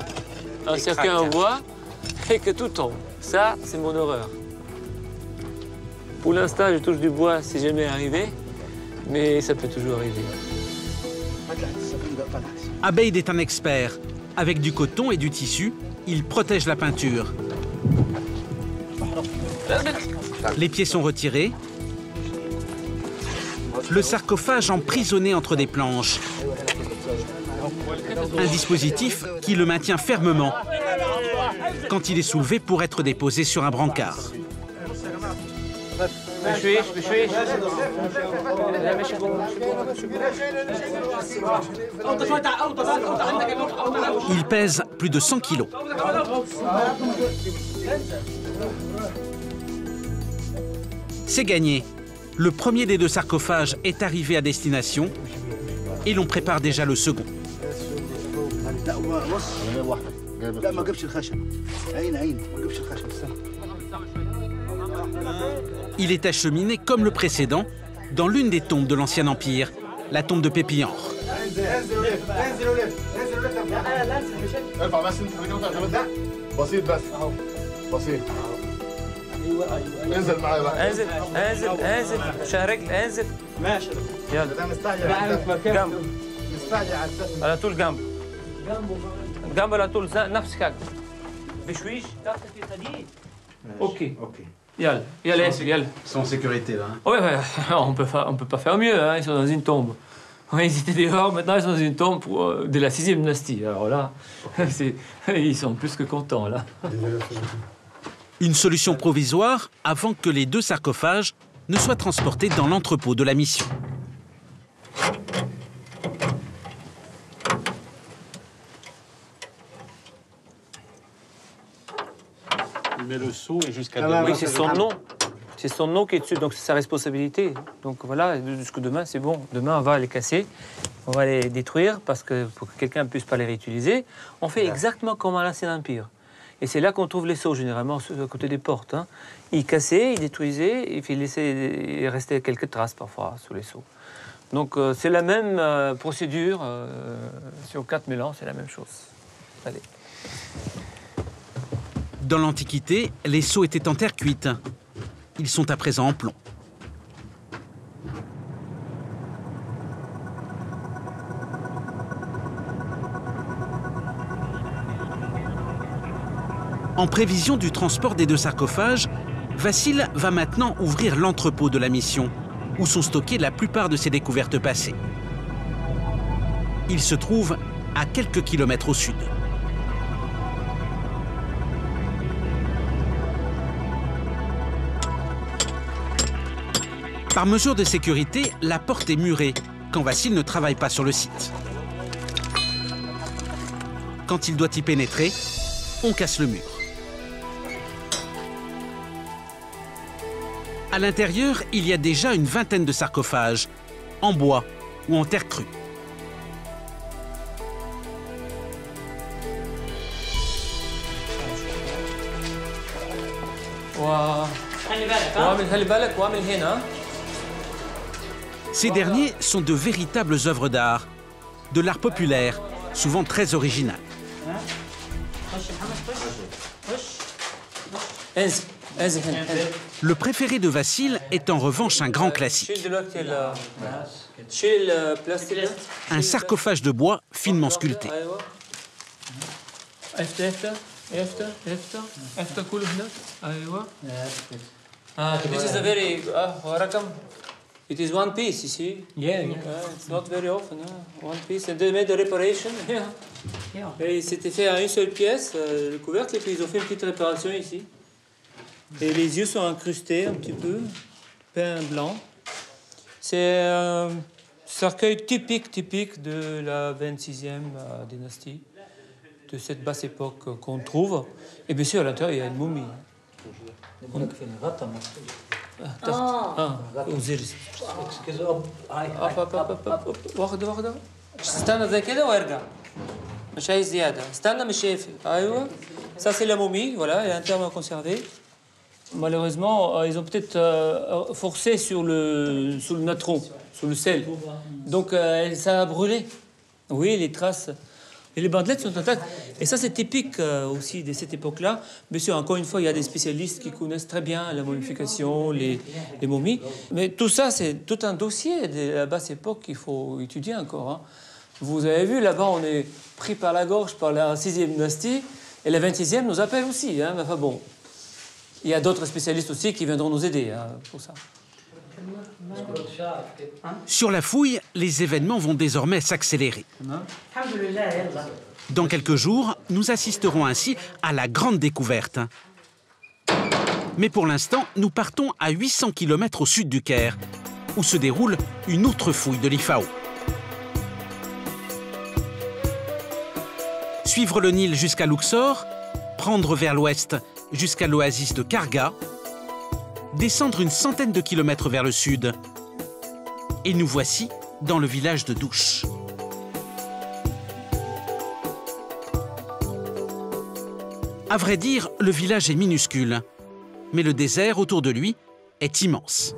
un cercueil en bois et que tout tombe. Ça, c'est mon horreur. Pour l'instant, je touche du bois, c'est jamais arrivé, mais ça peut toujours arriver. Abeid est un expert. Avec du coton et du tissu, il protège la peinture. Les pieds sont retirés. Le sarcophage emprisonné entre des planches. Un dispositif qui le maintient fermement quand il est soulevé pour être déposé sur un brancard. Il pèse plus de 100 kilos. C'est gagné. Le premier des deux sarcophages est arrivé à destination et l'on prépare déjà le second. Il est acheminé comme le précédent dans l'une des tombes de l'Ancien Empire, la tombe de Pépianre. Ils sont en sécurité là. Oui, on peut pas faire mieux, hein. Ils sont dans une tombe. Ils étaient dehors, maintenant ils sont dans une tombe de la 6e dynastie. Alors là, ils sont plus que contents là. Une solution provisoire avant que les deux sarcophages ne soient transportés dans l'entrepôt de la mission. Il met le seau et jusqu'à demain. Oui, c'est son nom. C'est son nom qui est dessus, donc c'est sa responsabilité. Donc voilà, jusque demain, c'est bon. Demain, on va les casser, on va les détruire, parce que pour que quelqu'un ne puisse pas les réutiliser, on fait exactement comme à l'Ancien Empire. Et c'est là qu'on trouve les seaux, généralement, à côté des portes. Hein. Ils cassaient, ils détruisaient, et puis il restait quelques traces, parfois, sous les seaux. Donc c'est la même procédure. Sur 4000 ans, c'est la même chose. Allez. Dans l'Antiquité, les seaux étaient en terre cuite. Ils sont à présent en plomb. En prévision du transport des deux sarcophages, Vassil va maintenant ouvrir l'entrepôt de la mission, où sont stockées la plupart de ses découvertes passées. Il se trouve à quelques kilomètres au sud. Par mesure de sécurité, la porte est murée quand Vassil ne travaille pas sur le site. Quand il doit y pénétrer, on casse le mur. À l'intérieur, il y a déjà une vingtaine de sarcophages, en bois ou en terre crue. Ces derniers sont de véritables œuvres d'art, de l'art populaire, souvent très original. Le préféré de Vassil est en revanche un grand classique. Un sarcophage de bois finement sculpté. It is one piece, you see? It's not very often, one piece. And they made a reparation, Et c'était fait à une seule pièce, le couvercle, et puis ils ont fait une petite réparation ici. Et les yeux sont incrustés un petit peu, peint blanc. C'est un cercueil typique de la 26e dynastie, de cette basse époque qu'on trouve. Et bien sûr, à l'intérieur, il y a une momie. Ça c'est la momie, voilà, elle est entièrement conservée. Malheureusement, ils ont peut-être forcé sur le natron, sur le sel. Donc ça a brûlé. Oui, les traces. Et les bandelettes sont intactes. Et ça, c'est typique aussi de cette époque-là. Bien sûr, encore une fois, il y a des spécialistes qui connaissent très bien la momification, les momies. Mais tout ça, c'est tout un dossier de la basse époque qu'il faut étudier encore. Hein. Vous avez vu, là-bas, on est pris par la gorge par la 6e dynastie. Et la 26e nous appelle aussi. Hein. Enfin bon, il y a d'autres spécialistes aussi qui viendront nous aider pour ça. Sur la fouille, les événements vont désormais s'accélérer. Dans quelques jours, nous assisterons ainsi à la grande découverte. Mais pour l'instant, nous partons à 800 km au sud du Caire, où se déroule une autre fouille de l'Ifao. Suivre le Nil jusqu'à Luxor, prendre vers l'ouest jusqu'à l'oasis de Karga, descendre une centaine de kilomètres vers le sud. Et nous voici dans le village de Douche. À vrai dire, le village est minuscule, mais le désert autour de lui est immense.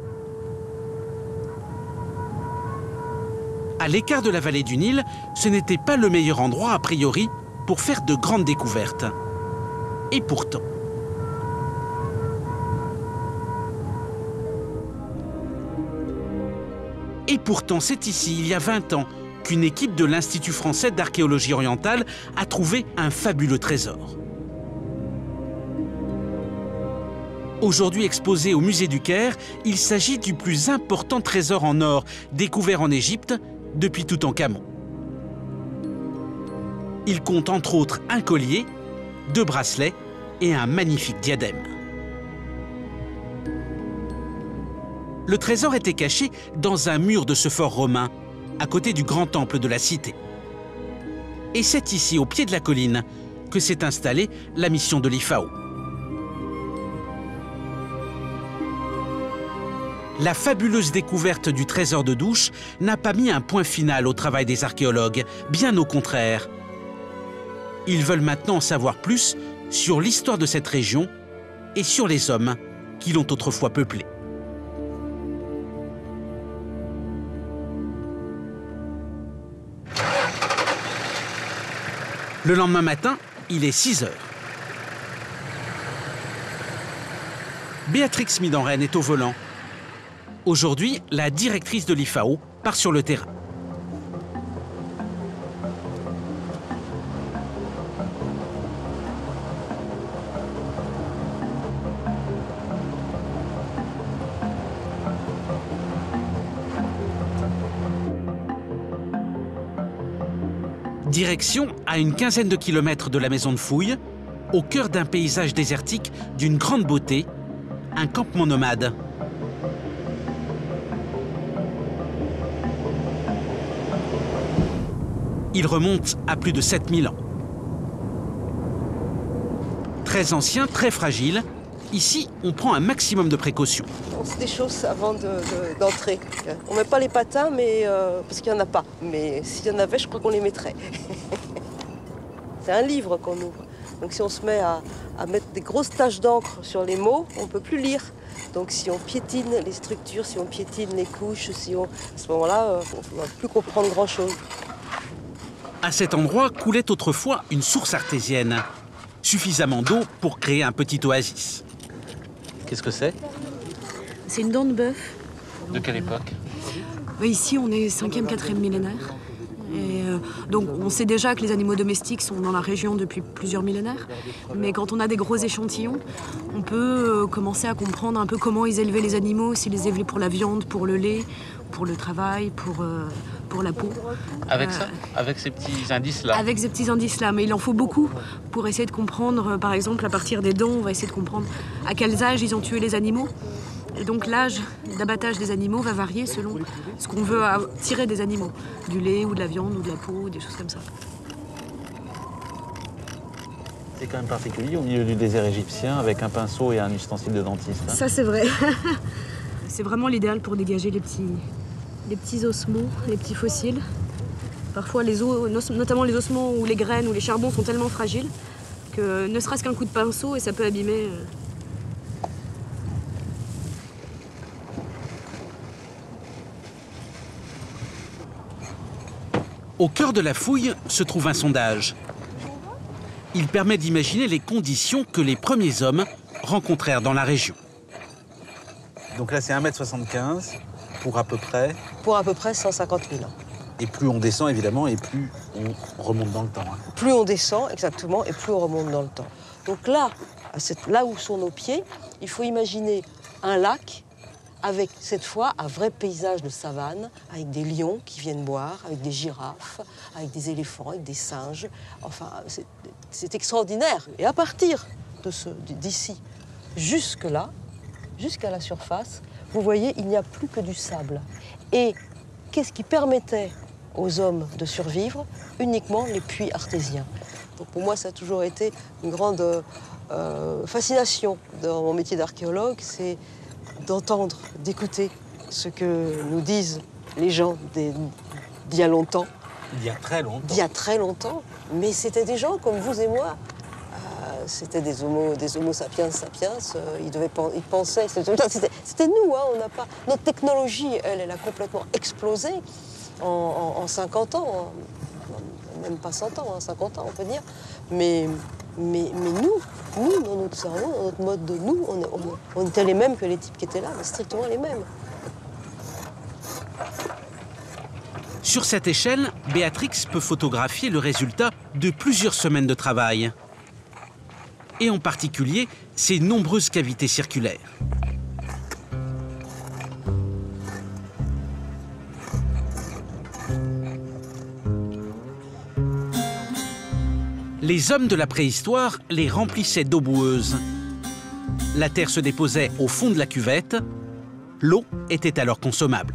À l'écart de la vallée du Nil, ce n'était pas le meilleur endroit a priori pour faire de grandes découvertes. Et pourtant... c'est ici, il y a 20 ans, qu'une équipe de l'Institut français d'archéologie orientale a trouvé un fabuleux trésor. Aujourd'hui exposé au musée du Caire, il s'agit du plus important trésor en or découvert en Égypte depuis Toutankhamon. Il compte entre autres un collier, 2 bracelets et un magnifique diadème. Le trésor était caché dans un mur de ce fort romain, à côté du grand temple de la cité. Et c'est ici, au pied de la colline, que s'est installée la mission de l'Ifao. La fabuleuse découverte du trésor de Douche n'a pas mis un point final au travail des archéologues, bien au contraire. Ils veulent maintenant en savoir plus sur l'histoire de cette région et sur les hommes qui l'ont autrefois peuplée. Le lendemain matin, il est 6 heures. Béatrix Midenren est au volant. Aujourd'hui, la directrice de l'Ifao part sur le terrain. Direction à une quinzaine de kilomètres de la maison de fouille, au cœur d'un paysage désertique d'une grande beauté, un campement nomade. Il remonte à plus de 7000 ans. Très ancien, très fragile, ici on prend un maximum de précautions. On se déchausse avant d'entrer. On ne met pas les patins mais, parce qu'il n'y en a pas. Mais s'il y en avait, je crois qu'on les mettrait. C'est un livre qu'on ouvre. Donc si on se met à mettre des grosses taches d'encre sur les mots, on ne peut plus lire. Donc si on piétine les structures, si on piétine les couches, à ce moment-là, on ne va plus comprendre grand-chose. À cet endroit coulait autrefois une source artésienne, suffisamment d'eau pour créer un petit oasis. Qu'est-ce que c'est? C'est une dent de bœuf. De quelle époque? Ici, on est 5e, 4e millénaire. Et donc, on sait déjà que les animaux domestiques sont dans la région depuis plusieurs millénaires. Mais quand on a des gros échantillons, on peut commencer à comprendre un peu comment ils élevaient les animaux, s'ils les élevaient pour la viande, pour le lait, pour le travail, pour la peau. Avec ça? Avec ces petits indices-là? Avec ces petits indices-là. Mais il en faut beaucoup pour essayer de comprendre, par exemple, à partir des dents, on va essayer de comprendre à quels âges ils ont tué les animaux. Et donc l'âge d'abattage des animaux va varier selon ce qu'on veut tirer des animaux. Du lait ou de la viande ou de la peau, des choses comme ça. C'est quand même particulier au milieu du désert égyptien avec un pinceau et un ustensile de dentiste. Hein. Ça c'est vrai. C'est vraiment l'idéal pour dégager les petits ossements, les petits fossiles. Parfois les os, notamment les ossements ou les graines ou les charbons sont tellement fragiles que ne serait-ce qu'un coup de pinceau et ça peut abîmer. Au cœur de la fouille se trouve un sondage. Il permet d'imaginer les conditions que les premiers hommes rencontrèrent dans la région. Donc là, c'est 1,75 m pour à peu près... Pour à peu près 150 000 ans. Et plus on descend, évidemment, et plus on remonte dans le temps. Hein. Plus on descend, exactement, et plus on remonte dans le temps. Donc là, là où sont nos pieds, il faut imaginer un lac avec, cette fois, un vrai paysage de savane, avec des lions qui viennent boire, avec des girafes, avec des éléphants, avec des singes. Enfin, c'est extraordinaire. Et à partir d'ici jusque-là, jusqu'à la surface, vous voyez, il n'y a plus que du sable. Et qu'est-ce qui permettait aux hommes de survivre? Uniquement les puits artésiens. Donc pour moi, ça a toujours été une grande fascination dans mon métier d'archéologue, c'est d'entendre, d'écouter ce que nous disent les gens d'il y a longtemps. Il y a très longtemps. D'il y a très longtemps. Mais c'était des gens comme vous et moi. C'était des homo sapiens sapiens. Ils pensaient. C'était nous. Hein, on n'a pas. Notre technologie, elle a complètement explosé en 50 ans. Même pas 100 ans, hein, 50 ans, on peut dire. Mais nous, dans notre cerveau, dans notre mode de nous, on était les mêmes que les types qui étaient là, mais strictement les mêmes. Sur cette échelle, Béatrix peut photographier le résultat de plusieurs semaines de travail. Et en particulier, ces nombreuses cavités circulaires. Les hommes de la préhistoire les remplissaient d'eau boueuse. La terre se déposait au fond de la cuvette. L'eau était alors consommable.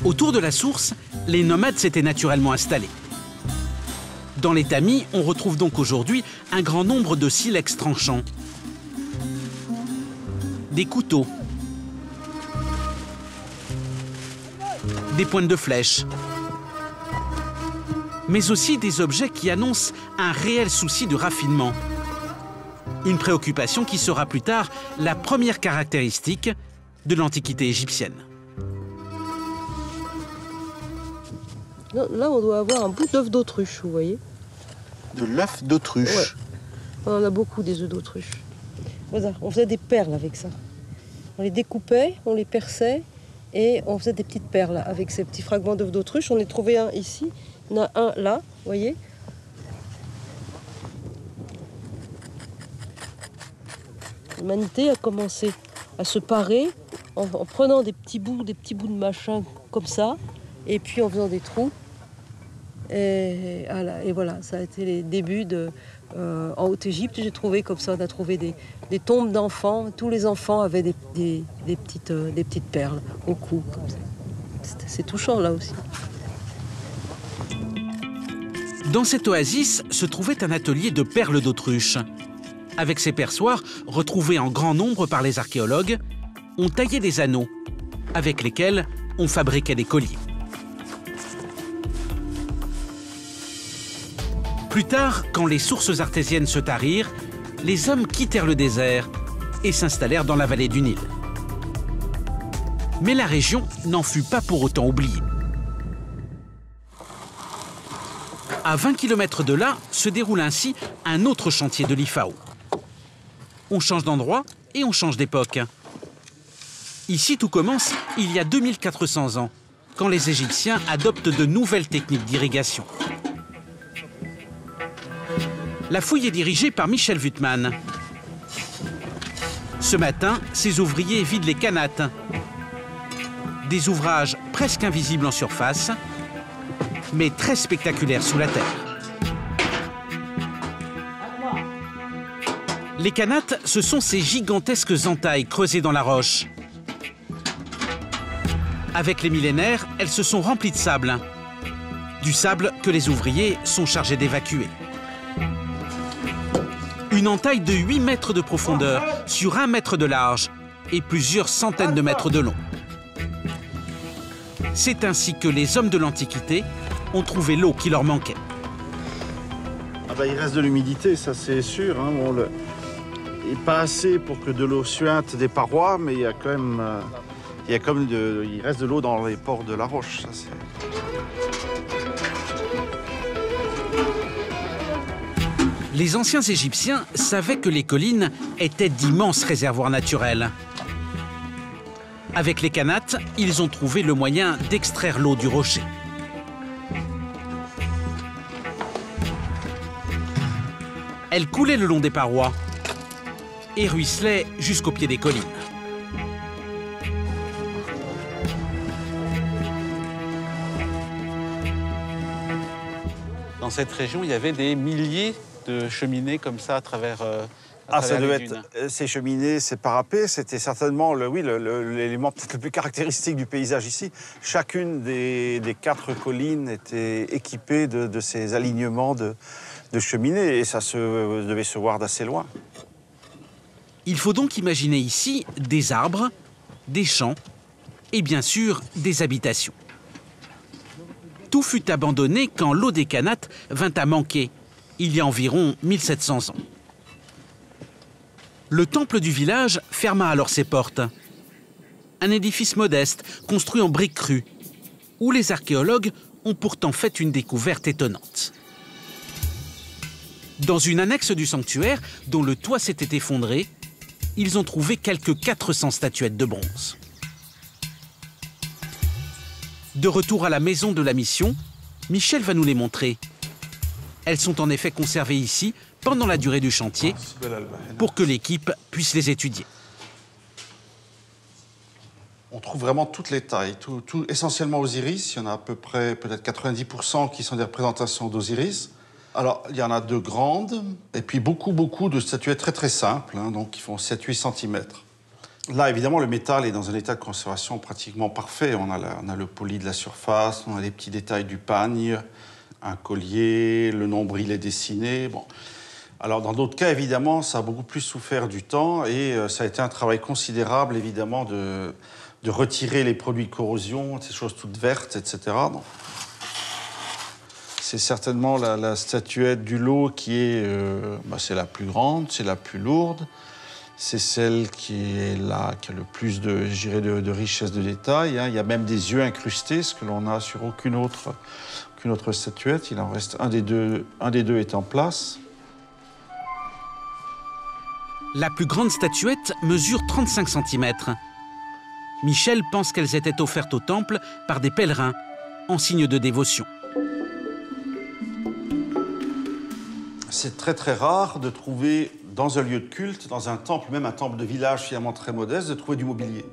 Autour de la source, les nomades s'étaient naturellement installés. Dans les tamis, on retrouve donc aujourd'hui un grand nombre de silex tranchants, des couteaux, des pointes de flèche, mais aussi des objets qui annoncent un réel souci de raffinement. Une préoccupation qui sera plus tard la première caractéristique de l'Antiquité égyptienne. Là, on doit avoir un bout d'œuf d'autruche, vous voyez. De l'œuf d'autruche. Ouais. On en a beaucoup des œufs d'autruche. Voilà, on faisait des perles avec ça. On les découpait, on les perçait et on faisait des petites perles avec ces petits fragments d'œufs d'autruche. On en a trouvé un ici, il y en a un là, vous voyez. L'humanité a commencé à se parer en prenant des petits bouts de machin comme ça et puis en faisant des trous. Et voilà, ça a été les débuts en Haute-Égypte. J'ai trouvé comme ça, on a trouvé des tombes d'enfants. Tous les enfants avaient des petites perles au cou. C'est touchant là aussi. Dans cette oasis se trouvait un atelier de perles d'autruche. Avec ces perçoirs, retrouvés en grand nombre par les archéologues, on taillait des anneaux, avec lesquels on fabriquait des colliers. Plus tard, quand les sources artésiennes se tarirent, les hommes quittèrent le désert et s'installèrent dans la vallée du Nil. Mais la région n'en fut pas pour autant oubliée. À 20 km de là se déroule ainsi un autre chantier de l'IFAO. On change d'endroit et on change d'époque. Ici, tout commence il y a 2400 ans, quand les Égyptiens adoptent de nouvelles techniques d'irrigation. La fouille est dirigée par Michel Wuttmann. Ce matin, ces ouvriers vident les canates. Des ouvrages presque invisibles en surface, mais très spectaculaires sous la terre. Les canates, ce sont ces gigantesques entailles creusées dans la roche. Avec les millénaires, elles se sont remplies de sable. Du sable que les ouvriers sont chargés d'évacuer. Une entaille de 8 mètres de profondeur sur 1 mètre de large et plusieurs centaines de mètres de long. C'est ainsi que les hommes de l'Antiquité ont trouvé l'eau qui leur manquait. Ah bah, il reste de l'humidité, ça c'est sûr. Hein. Bon, il n'est pas assez pour que de l'eau suinte des parois, mais il y a quand même, il reste de l'eau dans les pores de la roche. Ça, Les anciens Égyptiens savaient que les collines étaient d'immenses réservoirs naturels. Avec les canates, ils ont trouvé le moyen d'extraire l'eau du rocher. Elle coulait le long des parois et ruisselait jusqu'au pied des collines. Dans cette région, il y avait des milliers de cheminées comme ça à travers ça devait les dunes. ces cheminées, ces parapets, c'était certainement l'élément peut-être le plus caractéristique du paysage ici. Chacune des 4 collines était équipée de ces alignements de cheminées et ça devait se voir d'assez loin. Il faut donc imaginer ici des arbres, des champs et bien sûr des habitations. Tout fut abandonné quand l'eau des canates vint à manquer, il y a environ 1700 ans. Le temple du village ferma alors ses portes. Un édifice modeste, construit en briques crues, où les archéologues ont pourtant fait une découverte étonnante. Dans une annexe du sanctuaire, dont le toit s'était effondré, ils ont trouvé quelques 400 statuettes de bronze. De retour à la maison de la mission, Michel va nous les montrer. Elles sont en effet conservées ici pendant la durée du chantier pour que l'équipe puisse les étudier. On trouve vraiment toutes les tailles, essentiellement Osiris. Il y en a à peu près peut-être 90% qui sont des représentations d'Osiris. Alors, il y en a de grandes et puis beaucoup de statuettes très très simples, hein, donc qui font 7-8 cm. Là, évidemment, le métal est dans un état de conservation pratiquement parfait. On a le poli de la surface, on a les petits détails du pagne, un collier, le nombril est dessiné. Bon. Alors, dans d'autres cas, évidemment, ça a beaucoup plus souffert du temps et ça a été un travail considérable, évidemment, de retirer les produits de corrosion, ces choses toutes vertes, etc. Donc, c'est certainement la statuette du lot qui est c'est la plus grande, c'est la plus lourde. C'est celle qui a le plus de richesse de détails. Hein. Il y a même des yeux incrustés, ce que l'on n'a sur aucune autre statuette. Il en reste un des deux est en place. La plus grande statuette mesure 35 cm. Michel pense qu'elles étaient offertes au temple par des pèlerins, en signe de dévotion. C'est très très rare de trouver dans un lieu de culte, dans un temple, même un temple de village finalement très modeste, de trouver du mobilier.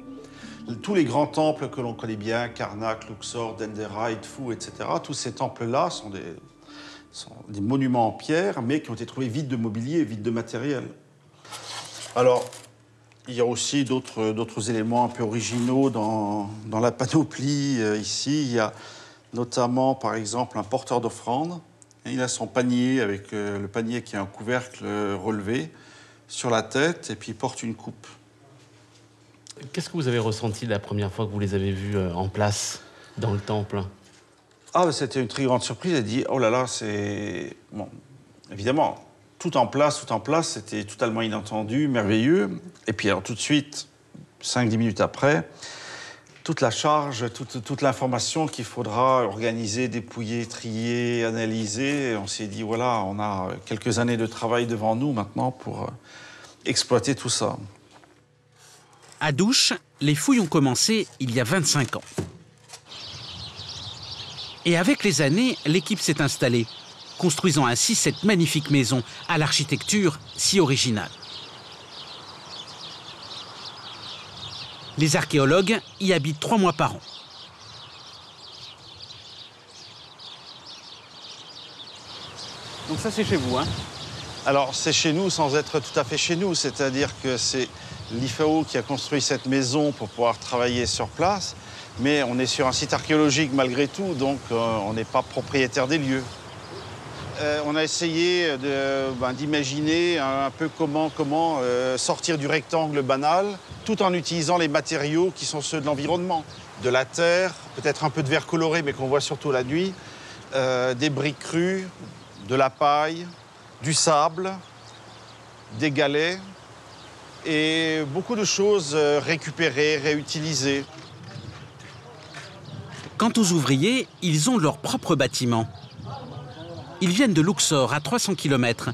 Tous les grands temples que l'on connaît bien, Karnak, Luxor, Dendera, Edfu, etc., tous ces temples-là sont des monuments en pierre, mais qui ont été trouvés vides de mobilier, vides de matériel. Alors, il y a aussi d'autres éléments un peu originaux dans la panoplie. Ici, il y a notamment, par exemple, un porteur d'offrande. Il a son panier, avec le panier qui a un couvercle relevé sur la tête, et puis il porte une coupe. Qu'est-ce que vous avez ressenti la première fois que vous les avez vus en place dans le temple? C'était une très grande surprise. Elle dit, oh là là, c'est... Bon, évidemment, tout en place, c'était totalement inattendu, merveilleux. Et puis alors tout de suite, 5-10 minutes après, toute la charge, toute l'information qu'il faudra organiser, dépouiller, trier, analyser. Et on s'est dit, voilà, on a quelques années de travail devant nous maintenant pour exploiter tout ça. À Douche, les fouilles ont commencé il y a 25 ans. Et avec les années, l'équipe s'est installée, construisant ainsi cette magnifique maison à l'architecture si originale. Les archéologues y habitent 3 mois par an. Donc ça, c'est chez vous, hein? Alors, c'est chez nous sans être tout à fait chez nous. C'est-à-dire que c'est l'IFAO qui a construit cette maison pour pouvoir travailler sur place. Mais on est sur un site archéologique malgré tout, donc on n'est pas propriétaire des lieux. On a essayé d'imaginer un peu comment sortir du rectangle banal, tout en utilisant les matériaux qui sont ceux de l'environnement. De la terre, peut-être un peu de verre coloré, mais qu'on voit surtout la nuit, des briques crues, de la paille, du sable, des galets, et beaucoup de choses récupérées, réutilisées. Quant aux ouvriers, ils ont leur propre bâtiment. Ils viennent de Luxor, à 300 km,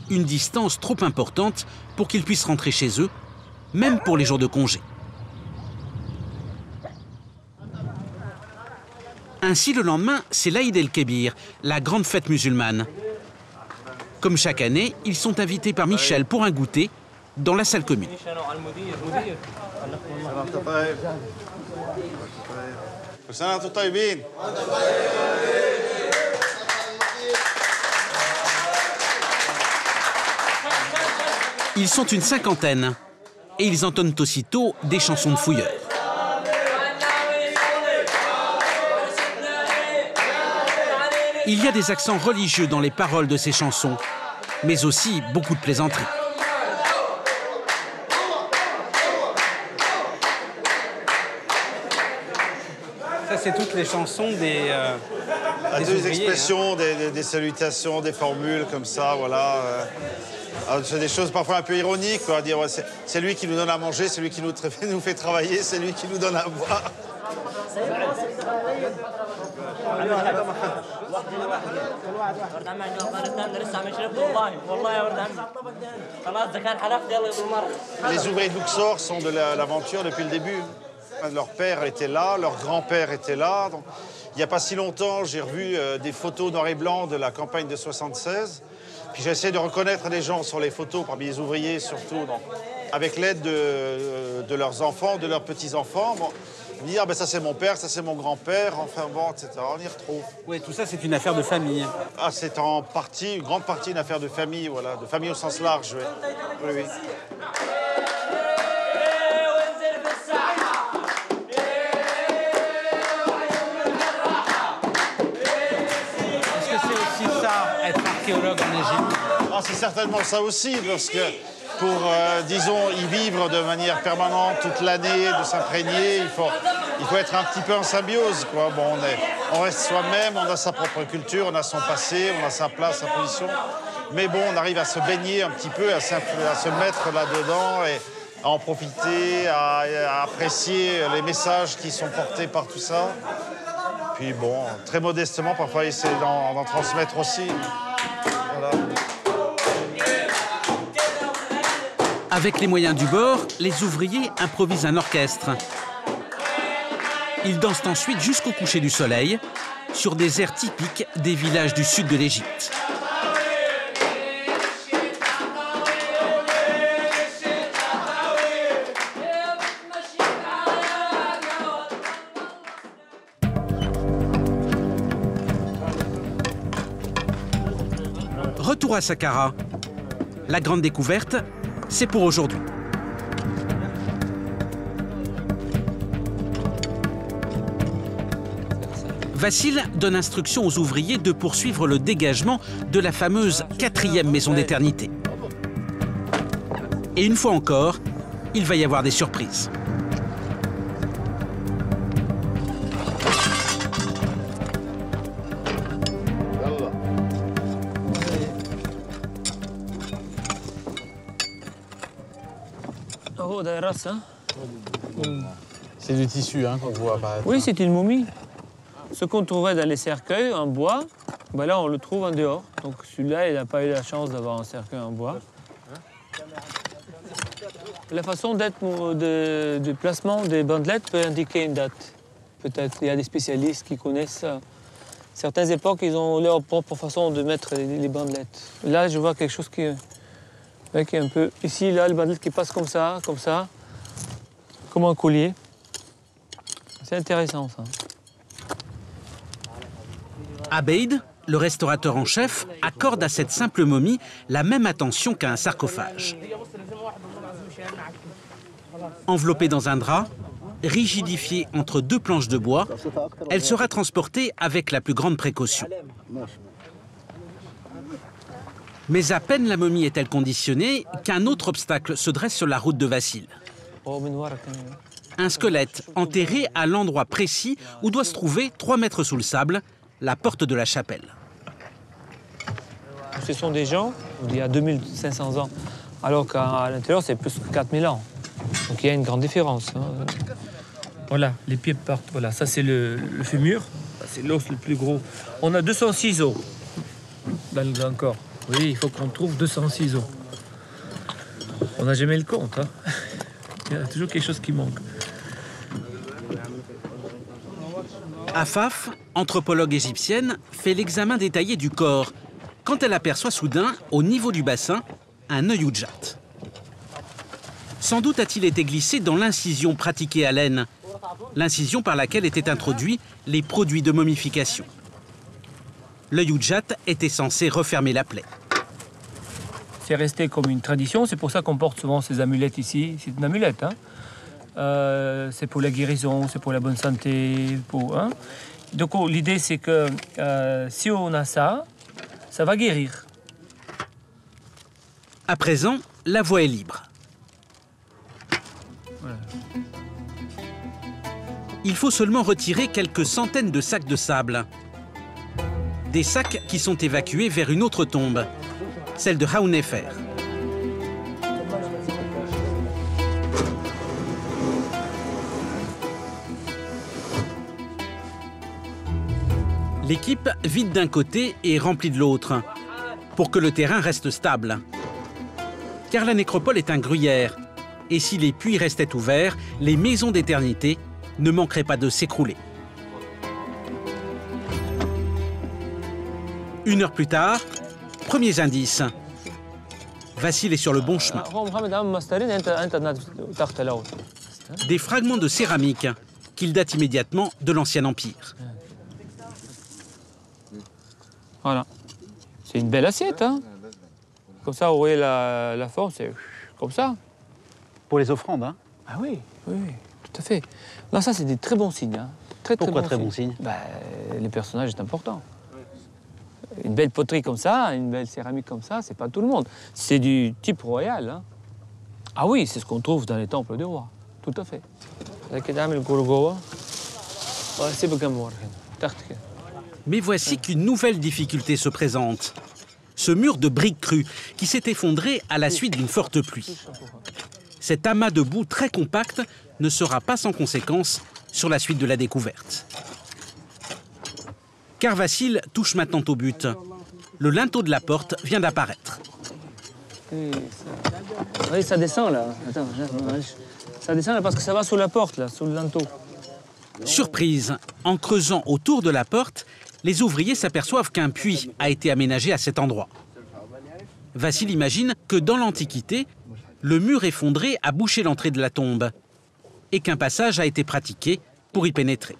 une distance trop importante pour qu'ils puissent rentrer chez eux, même pour les jours de congé. Ainsi, le lendemain, c'est l'Aïd el-Kébir, la grande fête musulmane. Comme chaque année, ils sont invités par Michel pour un goûter dans la salle commune. Ils sont une cinquantaine et ils entonnent aussitôt des chansons de fouilleurs. Il y a des accents religieux dans les paroles de ces chansons, mais aussi beaucoup de plaisanteries. Ça, c'est toutes les chansons des expressions, hein. des salutations, des formules comme ça, voilà. C'est des choses parfois un peu ironiques, quoi. Dire, ouais, c'est lui qui nous donne à manger, c'est lui qui nous fait travailler, c'est lui qui nous donne à boire. Les ouvriers de Luxor sont de l'aventure depuis le début. Leur père était là, leur grand-père était là. Donc, il n'y a pas si longtemps, j'ai revu des photos noir et blanc de la campagne de 76. Puis j'ai essayé de reconnaître les gens sur les photos, parmi les ouvriers surtout, donc, avec l'aide de leurs enfants, de leurs petits-enfants. Bon, dire, ben, ça c'est mon père, ça c'est mon grand-père, enfin bon, etc. On y retrouve. Oui, tout ça c'est une affaire de famille. Ah, c'est en partie, une grande partie, une affaire de famille, voilà, de famille au sens large, oui. Oui, oui. Est-ce que c'est aussi ça, être archéologue en Égypte? Ah, c'est certainement ça aussi, parce que pour, disons, y vivre de manière permanente toute l'année, de s'imprégner, il faut être un petit peu en symbiose, quoi. Bon, on reste soi-même, on a sa propre culture, on a son passé, on a sa place, sa position. Mais bon, on arrive à se baigner un petit peu, à se mettre là-dedans et à en profiter, à apprécier les messages qui sont portés par tout ça. Puis bon, très modestement, parfois, essayer d'en transmettre aussi. Voilà. Avec les moyens du bord, les ouvriers improvisent un orchestre. Ils dansent ensuite jusqu'au coucher du soleil, sur des airs typiques des villages du sud de l'Égypte. Retour à Saqqara. La grande découverte, c'est pour aujourd'hui. Vassil donne instruction aux ouvriers de poursuivre le dégagement de la fameuse 4e maison d'éternité. Et une fois encore, il va y avoir des surprises. هو ده راس ها C'est du tissu hein, qu'on voit apparaître. Oui, c'est une momie. Ce qu'on trouvait dans les cercueils en bois, ben là, on le trouve en dehors. Donc celui-là, il n'a pas eu la chance d'avoir un cercueil en bois. La façon d'être du placement des bandelettes peut indiquer une date. Peut-être il y a des spécialistes qui connaissent ça. Certaines époques, ils ont leur propre façon de mettre les bandelettes. Là, je vois quelque chose qui est un peu... Ici, là, le bandelette qui passe comme ça, comme un collier. C'est intéressant, ça. Abeid, le restaurateur en chef, accorde à cette simple momie la même attention qu'à un sarcophage. Enveloppée dans un drap, rigidifiée entre deux planches de bois, elle sera transportée avec la plus grande précaution. Mais à peine la momie est-elle conditionnée qu'un autre obstacle se dresse sur la route de Vassil. Un squelette enterré à l'endroit précis où doit se trouver, 3 mètres sous le sable, la porte de la chapelle. Ce sont des gens il y a 2500 ans, alors qu'à l'intérieur, c'est plus que 4000 ans. Donc il y a une grande différence. Hein. Voilà, les pieds partent. Voilà, ça c'est le fémur, c'est l'os le plus gros. On a 206 os dans le grand corps. Oui, il faut qu'on trouve 206 os. On n'a jamais le compte. Hein. Il y a toujours quelque chose qui manque. Afaf, anthropologue égyptienne, fait l'examen détaillé du corps quand elle aperçoit soudain, au niveau du bassin, un œil oudjat. Sans doute a-t-il été glissé dans l'incision pratiquée à l'aine, l'incision par laquelle étaient introduits les produits de momification. L'œil oudjat était censé refermer la plaie. C'est resté comme une tradition, c'est pour ça qu'on porte souvent ces amulettes ici. C'est une amulette, hein. C'est pour la guérison, c'est pour la bonne santé. Hein. Donc l'idée c'est que si on a ça, ça va guérir. À présent, la voie est libre. Voilà. Il faut seulement retirer quelques centaines de sacs de sable. Des sacs qui sont évacués vers une autre tombe, celle de Haounefer. L'équipe vide d'un côté et remplit de l'autre, pour que le terrain reste stable. Car la nécropole est un gruyère, et si les puits restaient ouverts, les maisons d'éternité ne manqueraient pas de s'écrouler. 1 heure plus tard, premiers indices. Vassil est sur le bon chemin. Des fragments de céramique qu'il date immédiatement de l'Ancien Empire. Voilà. C'est une belle assiette, hein. Comme ça, vous voyez la forme, c'est comme ça. Pour les offrandes, hein? Ah oui, oui, oui, tout à fait. Là, ça, c'est des très bons signes. Hein. Pourquoi très bons signes? Le personnage est important. Une belle poterie comme ça, une belle céramique comme ça, c'est pas tout le monde. C'est du type royal. Hein. Ah oui, c'est ce qu'on trouve dans les temples des rois. Tout à fait. Mais voici qu'une nouvelle difficulté se présente. Ce mur de briques crues qui s'est effondré à la suite d'une forte pluie. Cet amas de boue très compact ne sera pas sans conséquence sur la suite de la découverte. Car Vassil touche maintenant au but. Le linteau de la porte vient d'apparaître. Oui, ça descend là. Attends, ça descend là parce que ça va sous la porte, là, sous le linteau. Surprise, en creusant autour de la porte, les ouvriers s'aperçoivent qu'un puits a été aménagé à cet endroit. Vassil imagine que dans l'Antiquité, le mur effondré a bouché l'entrée de la tombe et qu'un passage a été pratiqué pour y pénétrer.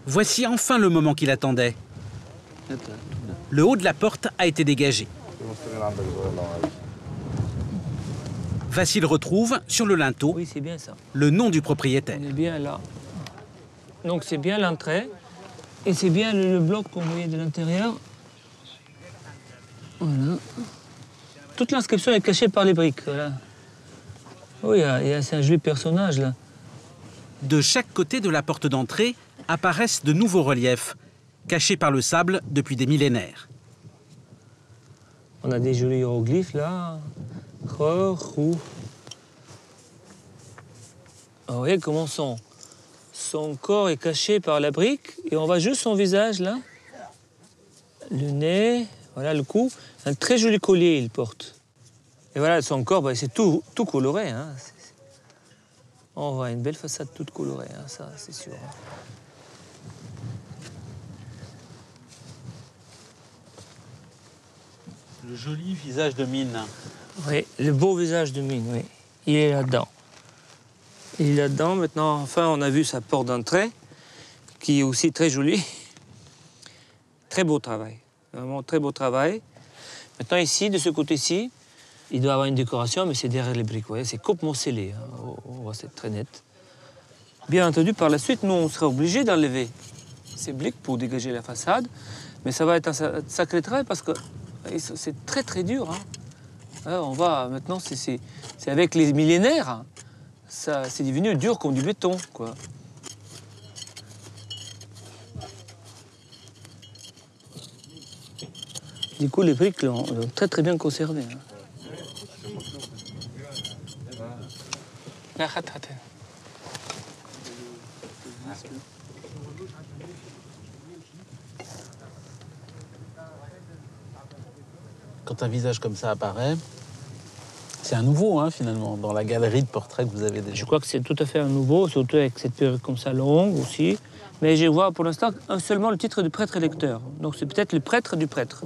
Voici enfin le moment qu'il attendait. Le haut de la porte a été dégagé. Vassil retrouve, sur le linteau, oui, c'est bien ça. Le nom du propriétaire. On est bien là. Donc c'est bien l'entrée. Et c'est bien le bloc qu'on voyait de l'intérieur. Voilà. Toute l'inscription est cachée par les briques. Voilà. Oui, c'est un joli personnage, là. De chaque côté de la porte d'entrée apparaissent de nouveaux reliefs, cachés par le sable depuis des millénaires. On a des jolis hiéroglyphes, là. Vous voyez comment son corps est caché par la brique et on voit juste son visage là. Le nez, voilà le cou. Un très joli collier il porte. Et voilà son corps, bah, c'est tout coloré. Hein. On voit une belle façade toute colorée, hein, ça c'est sûr. Le joli visage de mine. Oui, le beau visage de mine, oui. Il est là-dedans. Il est là-dedans. Maintenant, enfin, on a vu sa porte d'entrée, qui est aussi très jolie. Très beau travail. Vraiment très beau travail. Maintenant, ici, de ce côté-ci, il doit y avoir une décoration, mais c'est derrière les briques. Vous voyez, c'est complètement scellé. Hein. On voit, c'est très net. Bien entendu, par la suite, nous, on sera obligés d'enlever ces briques pour dégager la façade. Mais ça va être un sacré travail parce que c'est très, très dur. Hein. Alors, on va, maintenant, c'est avec les millénaires, hein. C'est devenu dur comme du béton, quoi. Du coup, les briques l'ont très, très bien conservé. Hein. Quand un visage comme ça apparaît, c'est un nouveau, hein, finalement, dans la galerie de portraits que vous avez déjà. Je crois que c'est tout à fait un nouveau, surtout avec cette période comme ça longue aussi. Mais je vois pour l'instant seulement le titre de prêtre-électeur. Donc c'est peut-être le prêtre du prêtre.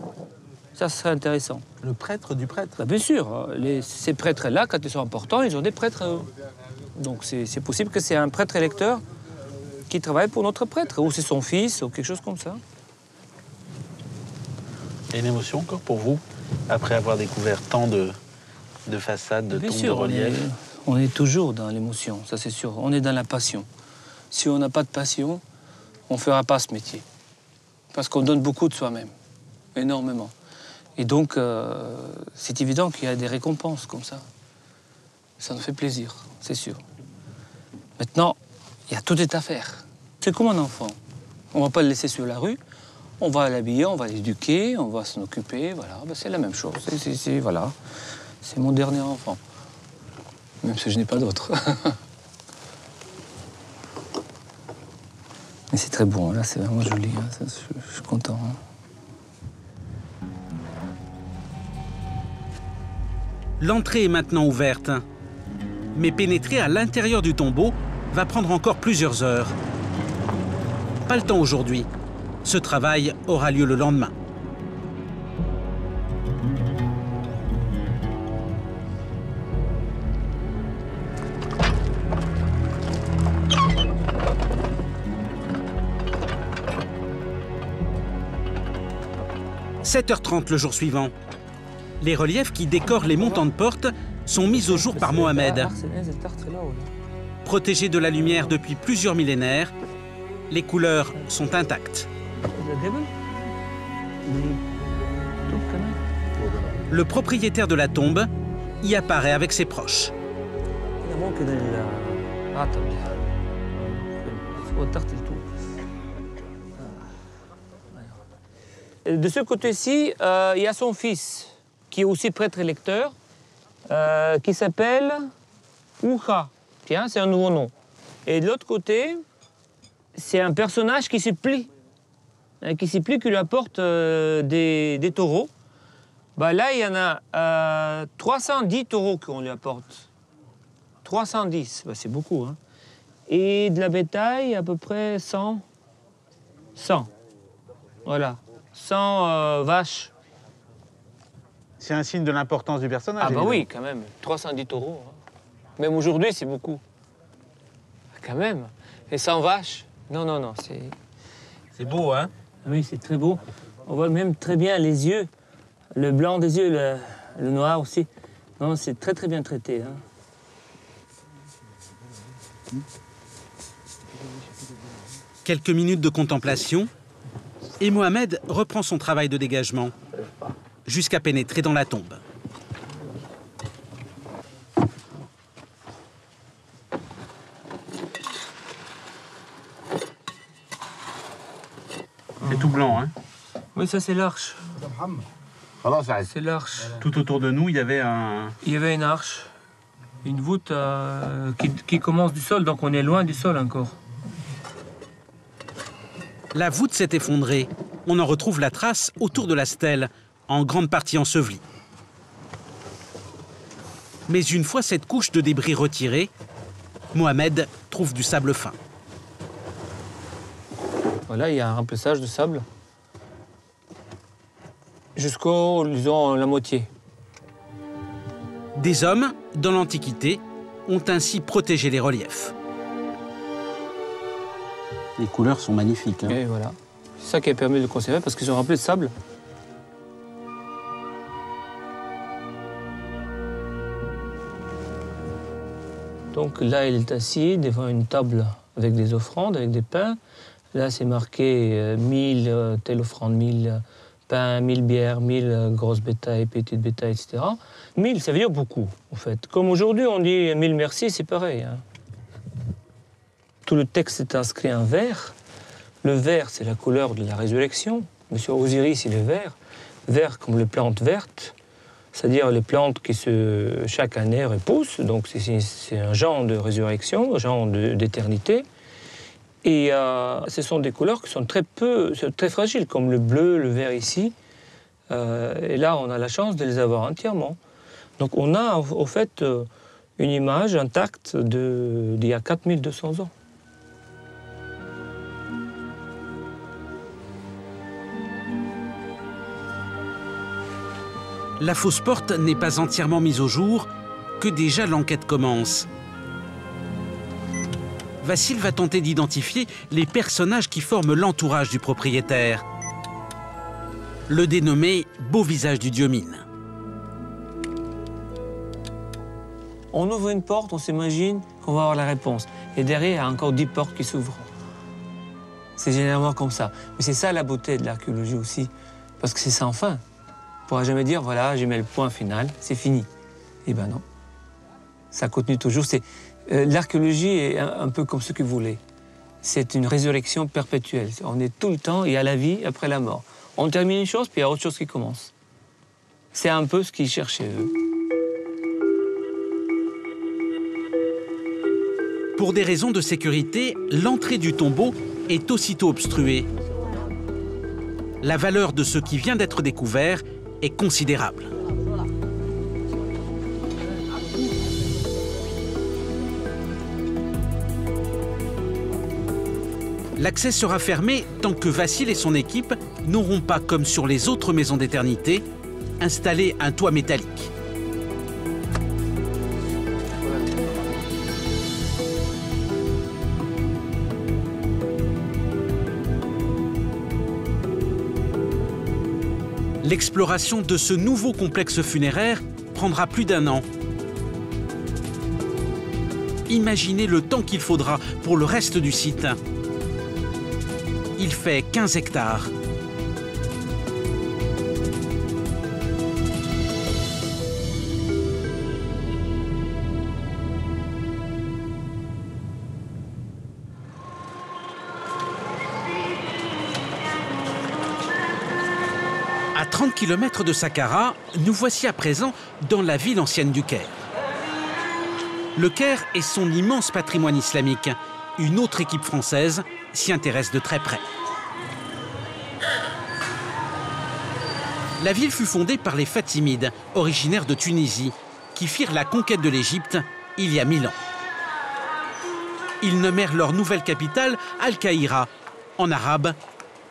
Ça serait intéressant. Le prêtre du prêtre? Bah, bien sûr. Ces prêtres-là, quand ils sont importants, ils ont des prêtres. Donc c'est possible que c'est un prêtre-électeur qui travaille pour notre prêtre, ou c'est son fils, ou quelque chose comme ça. Il y a une émotion encore pour vous, après avoir découvert tant de façades, de tombes, de reliefs? On est toujours dans l'émotion, ça c'est sûr. On est dans la passion. Si on n'a pas de passion, on ne fera pas ce métier. Parce qu'on donne beaucoup de soi-même, énormément. Et donc, c'est évident qu'il y a des récompenses comme ça. Ça nous fait plaisir, c'est sûr. Maintenant, il y a tout à faire. C'est comme un enfant. On ne va pas le laisser sur la rue. On va l'habiller, on va l'éduquer, on va s'en occuper. Voilà, ben, c'est la même chose. Voilà. C'est mon dernier enfant. Même si je n'ai pas d'autre. Mais c'est très beau, là, c'est vraiment joli. Hein. Ça, je suis content. Hein. L'entrée est maintenant ouverte. Mais pénétrer à l'intérieur du tombeau va prendre encore plusieurs heures. Pas le temps aujourd'hui. Ce travail aura lieu le lendemain. « 7h30 le jour suivant. Les reliefs qui décorent les montants de porte sont mis au jour par Mohamed. Protégés de la lumière depuis plusieurs millénaires, les couleurs sont intactes. Le propriétaire de la tombe y apparaît avec ses proches. De ce côté-ci, il y a son fils, qui est aussi prêtre-électeur, qui s'appelle Ouha. Tiens, c'est un nouveau nom. Et de l'autre côté, c'est un personnage qui se plie. Qui lui apporte des taureaux. Bah là, il y en a 310 taureaux qu'on lui apporte. 310, bah, c'est beaucoup. Hein. Et de la bétail, à peu près 100. 100. Voilà. 100 vaches. C'est un signe de l'importance du personnage. Ah bah évidemment. oui, quand même. 310 taureaux. Hein. Même aujourd'hui, c'est beaucoup. Quand même. Et 100 vaches. Non, c'est... C'est beau, hein? Oui, c'est très beau. On voit même très bien les yeux. Le blanc des yeux, le noir aussi. Non, c'est très, très bien traité. Hein. Quelques minutes de contemplation, et Mohamed reprend son travail de dégagement, jusqu'à pénétrer dans la tombe. C'est tout blanc, hein? Oui, ça c'est l'arche. C'est l'arche. Tout autour de nous, il y avait un... Il y avait une arche, une voûte qui commence du sol, donc on est loin du sol encore. La voûte s'est effondrée. On en retrouve la trace autour de la stèle, en grande partie ensevelie. Mais une fois cette couche de débris retirée, Mohamed trouve du sable fin. Voilà, il y a un remplissage de sable jusqu'au, disons, la moitié. Des hommes, dans l'Antiquité, ont ainsi protégé les reliefs. Les couleurs sont magnifiques. Hein. Et voilà. C'est ça qui a permis de le conserver, parce qu'ils sont remplis de sable. Donc là, il est assis devant une table avec des offrandes, avec des pains. Là, c'est marqué 1000 telle offrande, 1000 pains, 1000 bières, 1000 grosses bétails, petites bétails, etc. 1000, ça veut dire beaucoup, en fait. Comme aujourd'hui, on dit 1000 merci, c'est pareil. Hein. Tout le texte est inscrit en vert. Le vert, c'est la couleur de la résurrection. Monsieur Osiris, il est vert. Vert comme les plantes vertes, c'est-à-dire les plantes qui chaque année repoussent. Donc c'est un genre de résurrection, un genre d'éternité. Et ce sont des couleurs qui sont très fragiles, comme le bleu, le vert ici. Et là, on a la chance de les avoir entièrement. Donc on a au fait une image intacte d'il y a 4200 ans. La fausse porte n'est pas entièrement mise au jour, que déjà l'enquête commence. Vassil va tenter d'identifier les personnages qui forment l'entourage du propriétaire. Le dénommé Beau Visage du Dieu Mine. On ouvre une porte, on s'imagine qu'on va avoir la réponse. Et derrière, il y a encore 10 portes qui s'ouvrent. C'est généralement comme ça. Mais c'est ça la beauté de l'archéologie aussi, parce que c'est sans fin. On ne pourra jamais dire, voilà, j'ai mis le point final, c'est fini. Eh bien non. Ça continue toujours. L'archéologie est un peu comme ce que vous voulez. C'est une résurrection perpétuelle. On est tout le temps, il y a la vie après la mort. On termine une chose, puis il y a autre chose qui commence. C'est un peu ce qu'ils cherchaient, eux. Pour des raisons de sécurité, l'entrée du tombeau est aussitôt obstruée. La valeur de ce qui vient d'être découvert est considérable. L'accès sera fermé tant que Vassil et son équipe n'auront pas, comme sur les autres maisons d'éternité, installé un toit métallique. L'exploration de ce nouveau complexe funéraire prendra plus d'1 an. Imaginez le temps qu'il faudra pour le reste du site. Il fait 15 hectares. À 30 km de Saqqara, nous voici à présent dans la ville ancienne du Caire. Le Caire et son immense patrimoine islamique. Une autre équipe française s'y intéresse de très près. La ville fut fondée par les Fatimides, originaires de Tunisie, qui firent la conquête de l'Égypte il y a 1000 ans. Ils nommèrent leur nouvelle capitale Al-Kahira, en arabe,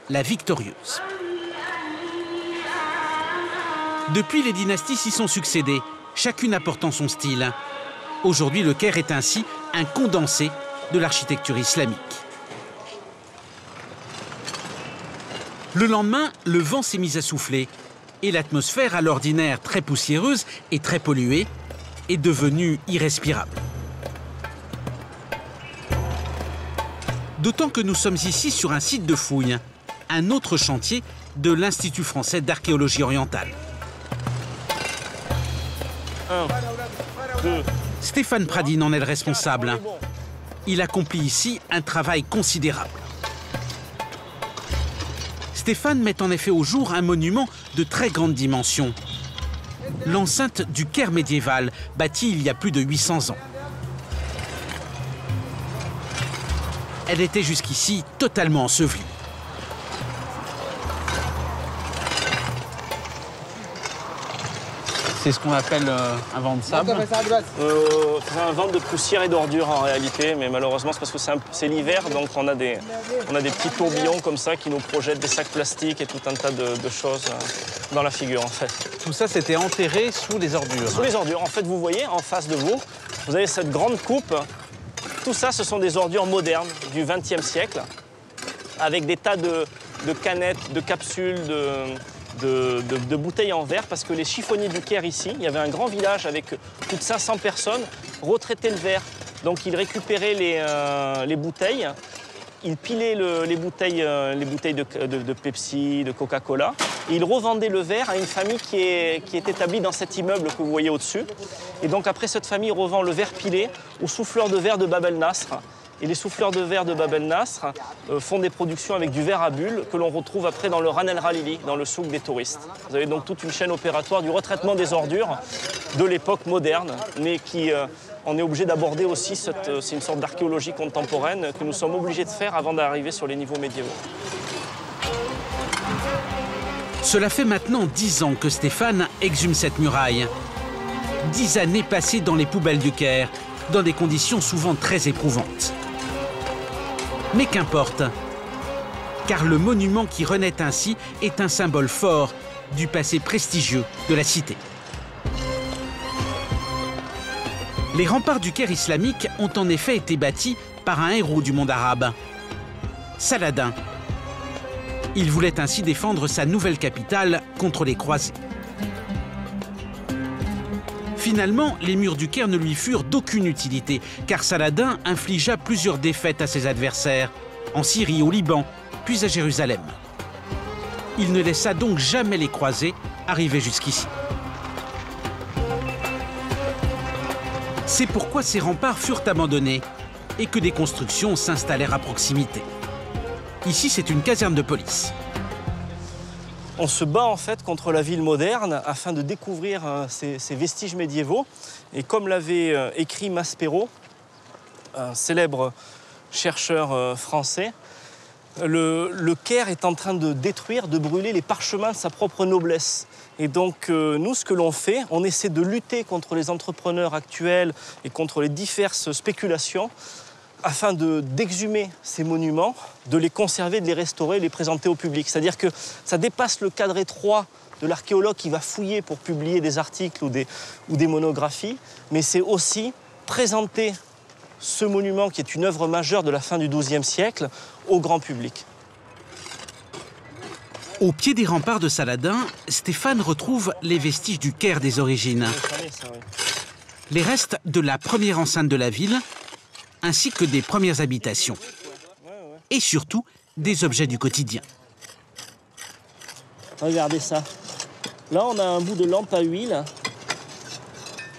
la victorieuse. Depuis, les dynasties s'y sont succédées, chacune apportant son style. Aujourd'hui, le Caire est ainsi un condensé de l'architecture islamique. Le lendemain, le vent s'est mis à souffler et l'atmosphère, à l'ordinaire très poussiéreuse et très polluée, est devenue irrespirable. D'autant que nous sommes ici sur un site de fouilles, un autre chantier de l'Institut français d'archéologie orientale. Stéphane Pradine en est le responsable. Il accomplit ici un travail considérable. Stéphane met en effet au jour un monument de très grande dimension. L'enceinte du Caire médiéval, bâtie il y a plus de 800 ans. Elle était jusqu'ici totalement ensevelie. C'est ce qu'on appelle un vent de sable. C'est un vent de poussière et d'ordures en réalité, mais malheureusement c'est parce que c'est l'hiver, donc on a des petits tourbillons comme ça qui nous projettent des sacs plastiques et tout un tas de choses dans la figure en fait. Tout ça c'était enterré sous les ordures. Sous les ordures. En fait, vous voyez en face de vous, vous avez cette grande coupe. Tout ça, ce sont des ordures modernes du XXe siècle, avec des tas de canettes, de capsules, de bouteilles en verre, parce que les chiffonniers du Caire ici, il y avait un grand village avec plus de 500 personnes, retraitaient le verre. Donc ils récupéraient les bouteilles, ils pilaient les bouteilles de Pepsi, de Coca-Cola, et ils revendaient le verre à une famille qui est établie dans cet immeuble que vous voyez au-dessus. Et donc après, cette famille revend le verre pilé aux souffleurs de verre de Bab el Nasr. Et les souffleurs de verre de Bab el Nasr font des productions avec du verre à bulles que l'on retrouve après dans le Ran el Khalili, dans le souk des touristes. Vous avez donc toute une chaîne opératoire du retraitement des ordures de l'époque moderne, mais qui, on est obligé d'aborder aussi, c'est une sorte d'archéologie contemporaine que nous sommes obligés de faire avant d'arriver sur les niveaux médiévaux. Cela fait maintenant 10 ans que Stéphane exhume cette muraille. 10 années passées dans les poubelles du Caire, dans des conditions souvent très éprouvantes. Mais qu'importe, car le monument qui renaît ainsi est un symbole fort du passé prestigieux de la cité. Les remparts du Caire islamique ont en effet été bâtis par un héros du monde arabe, Saladin. Il voulait ainsi défendre sa nouvelle capitale contre les croisés. Finalement, les murs du Caire ne lui furent d'aucune utilité, car Saladin infligea plusieurs défaites à ses adversaires, en Syrie, au Liban, puis à Jérusalem. Il ne laissa donc jamais les croisés arriver jusqu'ici. C'est pourquoi ces remparts furent abandonnés et que des constructions s'installèrent à proximité. Ici, c'est une caserne de police. On se bat en fait contre la ville moderne afin de découvrir ces vestiges médiévaux. Et comme l'avait écrit Maspero, un célèbre chercheur français, le Caire est en train de détruire, de brûler les parchemins de sa propre noblesse. Et donc nous, ce que l'on fait, on essaie de lutter contre les entrepreneurs actuels et contre les diverses spéculations afin d'exhumer ces monuments, de les conserver, de les restaurer, de les présenter au public. C'est-à-dire que ça dépasse le cadre étroit de l'archéologue qui va fouiller pour publier des articles ou des monographies, mais c'est aussi présenter ce monument qui est une œuvre majeure de la fin du XIIe siècle au grand public. Au pied des remparts de Saladin, Stéphane retrouve les vestiges du Caire des origines. Les restes de la première enceinte de la ville, ainsi que des premières habitations. Et surtout, des objets du quotidien. Regardez ça. Là, on a un bout de lampe à huile.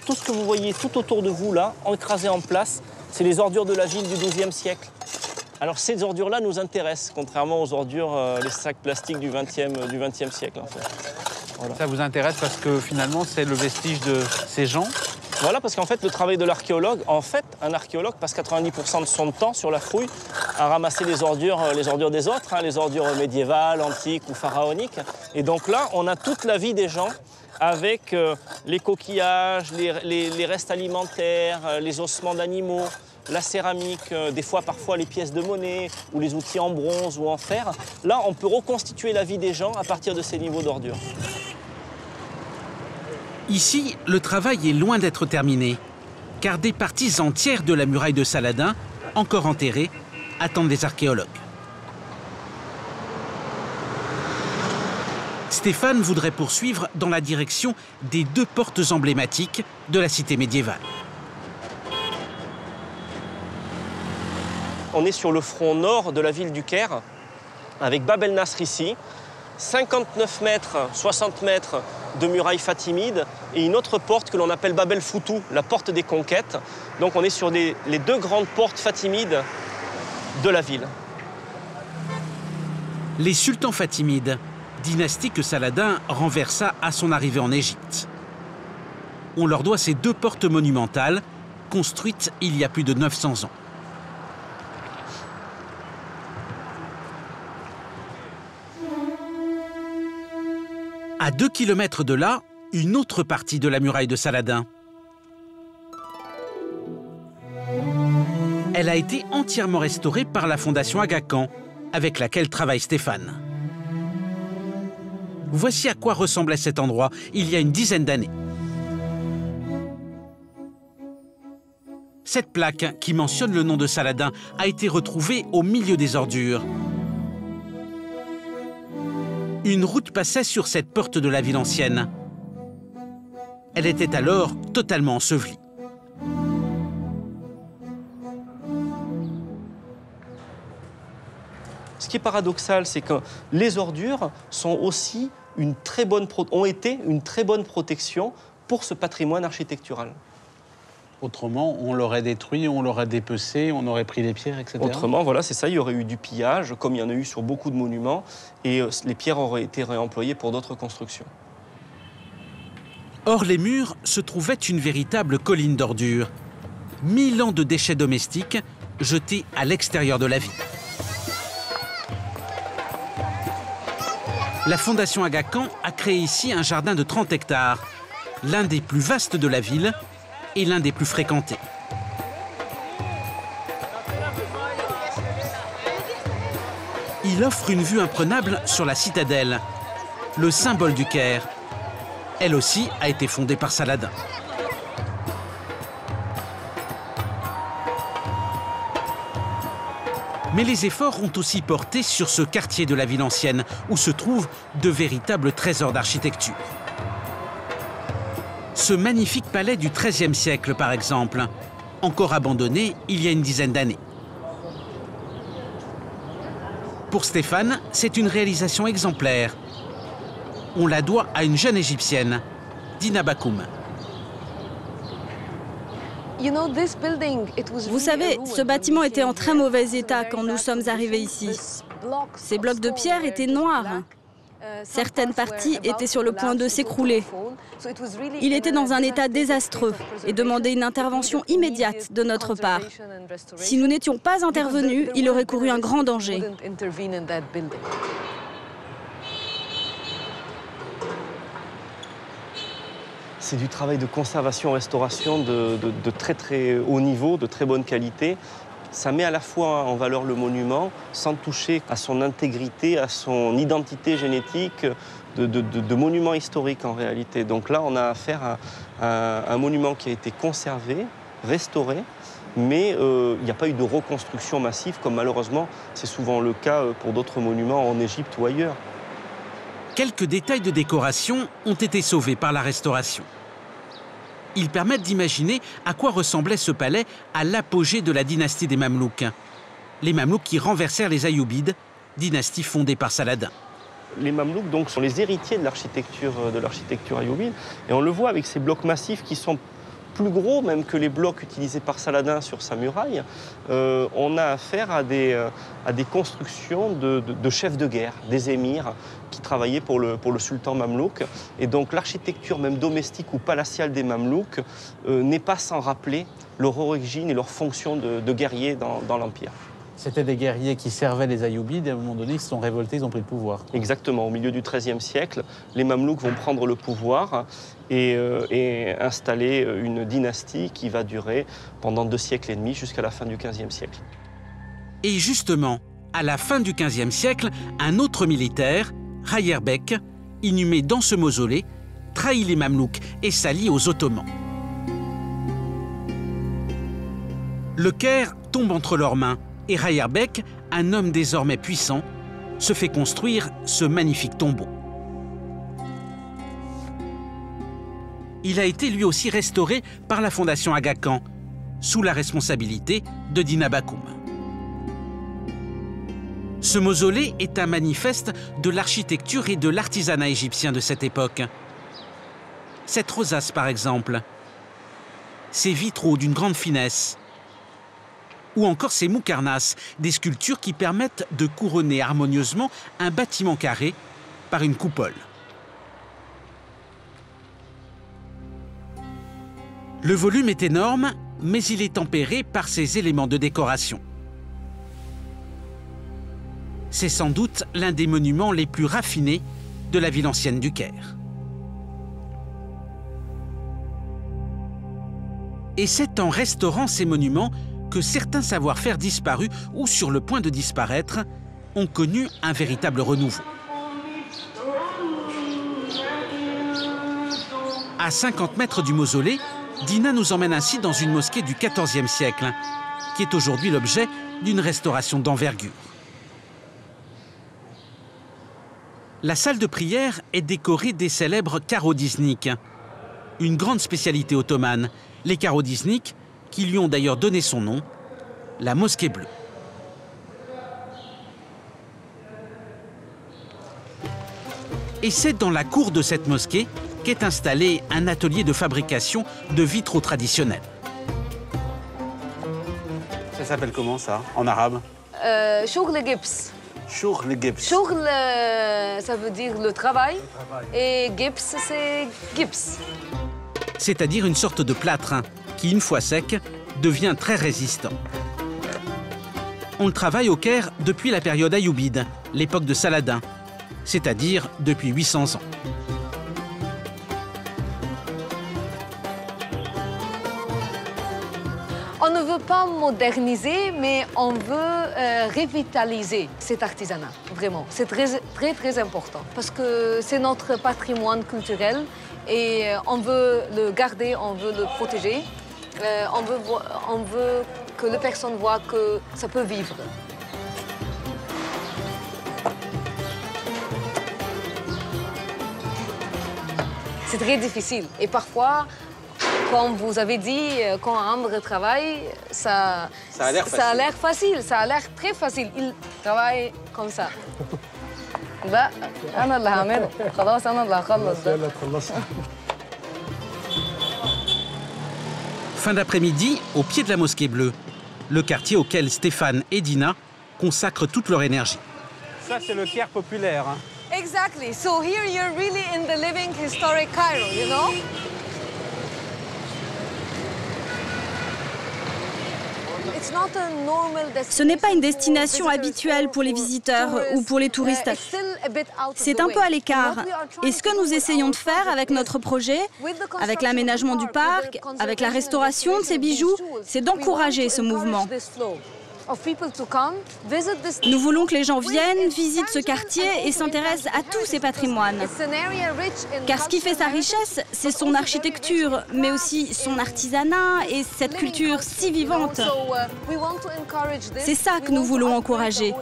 Tout ce que vous voyez tout autour de vous, là, écrasé en place, c'est les ordures de la ville du XIIe siècle. Alors, ces ordures-là nous intéressent, contrairement aux ordures, les sacs plastiques du XXe siècle, en fait. Voilà. Ça vous intéresse parce que, finalement, c'est le vestige de ces gens? Voilà, parce qu'en fait, le travail de l'archéologue, un archéologue passe 90% de son temps sur la fouille à ramasser les ordures des autres, hein, les ordures médiévales, antiques ou pharaoniques. Et donc là, on a toute la vie des gens avec les coquillages, les restes alimentaires, les ossements d'animaux, la céramique, des fois, parfois les pièces de monnaie ou les outils en bronze ou en fer. Là, on peut reconstituer la vie des gens à partir de ces niveaux d'ordures. Ici, le travail est loin d'être terminé, car des parties entières de la muraille de Saladin, encore enterrées, attendent les archéologues. Stéphane voudrait poursuivre dans la direction des 2 portes emblématiques de la cité médiévale. On est sur le front nord de la ville du Caire, avec Bab el Nasr ici, 59 mètres, 60 mètres de muraille fatimide et une autre porte que l'on appelle Bab el Foutou, la porte des conquêtes. Donc on est sur les 2 grandes portes fatimides de la ville. Les sultans fatimides, dynastie que Saladin renversa à son arrivée en Égypte. On leur doit ces 2 portes monumentales, construites il y a plus de 900 ans. À 2 kilomètres de là, une autre partie de la muraille de Saladin. Elle a été entièrement restaurée par la fondation Aga Khan, avec laquelle travaille Stéphane. Voici à quoi ressemblait cet endroit il y a une dizaine d'années. Cette plaque qui mentionne le nom de Saladin a été retrouvée au milieu des ordures. Une route passait sur cette porte de la ville ancienne. Elle était alors totalement ensevelie. Ce qui est paradoxal, c'est que les ordures sont aussi ont été une très bonne protection pour ce patrimoine architectural. Autrement, on l'aurait détruit, on l'aurait dépecé, on aurait pris les pierres, etc. Autrement, voilà, c'est ça, il y aurait eu du pillage, comme il y en a eu sur beaucoup de monuments, et les pierres auraient été réemployées pour d'autres constructions. Hors les murs se trouvait une véritable colline d'ordures. 1000 ans de déchets domestiques jetés à l'extérieur de la ville. La fondation Aga Khan a créé ici un jardin de 30 hectares, l'un des plus vastes de la ville et l'un des plus fréquentés. Il offre une vue imprenable sur la citadelle, le symbole du Caire. Elle aussi a été fondée par Saladin. Mais les efforts ont aussi porté sur ce quartier de la ville ancienne, où se trouvent de véritables trésors d'architecture. Ce magnifique palais du XIIIe siècle, par exemple, encore abandonné il y a une dizaine d'années. Pour Stéphane, c'est une réalisation exemplaire. On la doit à une jeune égyptienne, Dina Bakoum. Vous savez, ce bâtiment était en très mauvais état quand nous sommes arrivés ici. Ces blocs de pierre étaient noirs. Certaines parties étaient sur le point de s'écrouler. Il était dans un état désastreux et demandait une intervention immédiate de notre part. Si nous n'étions pas intervenus, il aurait couru un grand danger. C'est du travail de conservation-restauration de très très haut niveau, de très bonne qualité. Ça met à la fois en valeur le monument sans toucher à son intégrité, à son identité génétique de monument historique en réalité. Donc là, on a affaire à un monument qui a été conservé, restauré, mais il n'y a pas eu de reconstruction massive comme malheureusement c'est souvent le cas pour d'autres monuments en Égypte ou ailleurs. Quelques détails de décoration ont été sauvés par la restauration. Ils permettent d'imaginer à quoi ressemblait ce palais à l'apogée de la dynastie des Mamelouks. Les Mamelouks qui renversèrent les Ayyoubides, dynastie fondée par Saladin. Les Mamelouks donc, sont les héritiers de l'architecture ayyoubide. Et on le voit avec ces blocs massifs qui sont plus gros même que les blocs utilisés par Saladin sur sa muraille. On a affaire à des constructions de chefs de guerre, des émirs qui travaillaient pour le sultan mamelouk. Et donc l'architecture même domestique ou palatiale des Mamelouks n'est pas sans rappeler leur origine et leur fonction de guerriers dans l'Empire. C'était des guerriers qui servaient les Ayyoubides et à un moment donné, ils se sont révoltés, ils ont pris le pouvoir. Exactement. Au milieu du XIIIe siècle, les Mamelouks vont prendre le pouvoir et installer une dynastie qui va durer pendant 2 siècles et demi jusqu'à la fin du XVe siècle. Et justement, à la fin du XVe siècle, un autre militaire, Hayer Bek, inhumé dans ce mausolée, trahit les Mamelouks et s'allie aux Ottomans. Le Caire tombe entre leurs mains et Hayer Bek, un homme désormais puissant, se fait construire ce magnifique tombeau. Il a été lui aussi restauré par la fondation Aga Khan, sous la responsabilité de Dina Bakoum. Ce mausolée est un manifeste de l'architecture et de l'artisanat égyptien de cette époque. Cette rosace, par exemple, ces vitraux d'une grande finesse, ou encore ces moukarnas, des sculptures qui permettent de couronner harmonieusement un bâtiment carré par une coupole. Le volume est énorme, mais il est tempéré par ces éléments de décoration. C'est sans doute l'un des monuments les plus raffinés de la ville ancienne du Caire. Et c'est en restaurant ces monuments que certains savoir-faire disparus ou sur le point de disparaître ont connu un véritable renouveau. À 50 mètres du mausolée, Dina nous emmène ainsi dans une mosquée du XIVe siècle, qui est aujourd'hui l'objet d'une restauration d'envergure. La salle de prière est décorée des célèbres carreaux d'Iznik, une grande spécialité ottomane, les carreaux d'Iznik, qui lui ont d'ailleurs donné son nom, la mosquée bleue. Et c'est dans la cour de cette mosquée qu'est installé un atelier de fabrication de vitraux traditionnels. Ça s'appelle comment ça, en arabe? Shoughl gips. Shoughl gips. Shoughl, ça veut dire le travail, et gips, c'est gips. C'est-à-dire une sorte de plâtre qui, une fois sec, devient très résistant. On le travaille au Caire depuis la période ayoubide, l'époque de Saladin, c'est-à-dire depuis 800 ans. On ne veut pas moderniser, mais on veut revitaliser cet artisanat, vraiment. C'est très important, parce que c'est notre patrimoine culturel et on veut le garder, on veut le protéger. On veut que les personnes voient que ça peut vivre. C'est très difficile et parfois, comme vous avez dit, quand Amr travaille, ça a l'air facile, ça a l'air très facile. Il travaille comme ça. Fin d'après-midi, au pied de la mosquée bleue, le quartier auquel Stéphane et Dina consacrent toute leur énergie. Ça, c'est le Caire populaire. Exactly. So here you're really in the living historic Cairo, you know? Ce n'est pas une destination habituelle pour les visiteurs ou pour les touristes. C'est un peu à l'écart. Et ce que nous essayons de faire avec notre projet, avec l'aménagement du parc, avec la restauration de ces bijoux, c'est d'encourager ce mouvement. Nous voulons que les gens viennent, visitent ce quartier et s'intéressent à tous ces patrimoines. Car ce qui fait sa richesse, c'est son architecture, mais aussi son artisanat et cette culture si vivante. C'est ça que nous voulons encourager.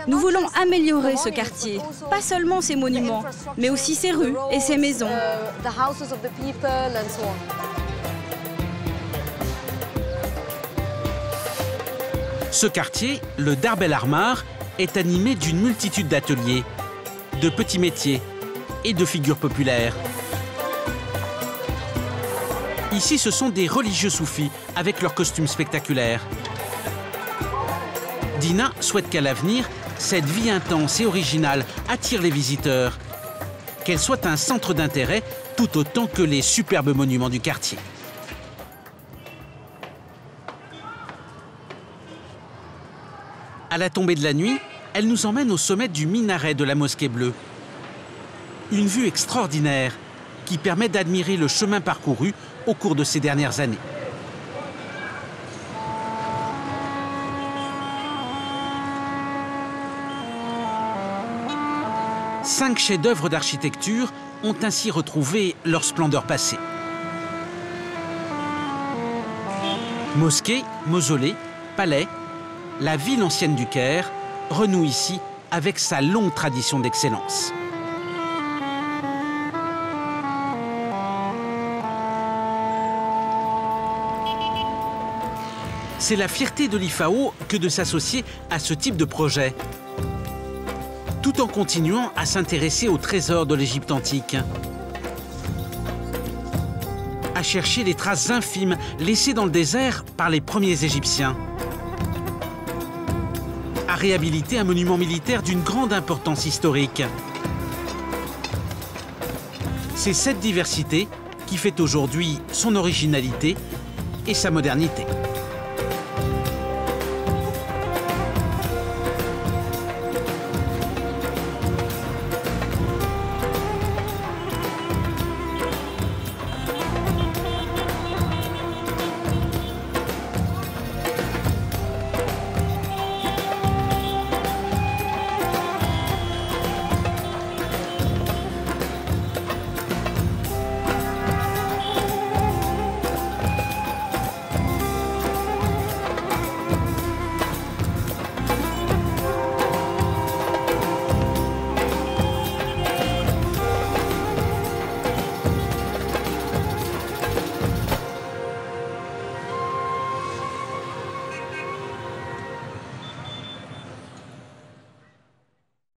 Nous voulons améliorer ce quartier, pas seulement ses monuments, mais aussi ses rues et ses maisons. Ce quartier, le Darb el Armar, est animé d'une multitude d'ateliers, de petits métiers et de figures populaires. Ici, ce sont des religieux soufis avec leurs costumes spectaculaires. Dina souhaite qu'à l'avenir, cette vie intense et originale attire les visiteurs, qu'elle soit un centre d'intérêt tout autant que les superbes monuments du quartier. À la tombée de la nuit, elle nous emmène au sommet du minaret de la mosquée bleue. Une vue extraordinaire qui permet d'admirer le chemin parcouru au cours de ces dernières années. Cinq chefs-d'œuvre d'architecture ont ainsi retrouvé leur splendeur passée. Mosquée, mausolée, palais, la ville ancienne du Caire renoue ici avec sa longue tradition d'excellence. C'est la fierté de l'IFAO que de s'associer à ce type de projet, tout en continuant à s'intéresser aux trésors de l'Égypte antique, à chercher les traces infimes laissées dans le désert par les premiers Égyptiens, à réhabiliter un monument militaire d'une grande importance historique. C'est cette diversité qui fait aujourd'hui son originalité et sa modernité.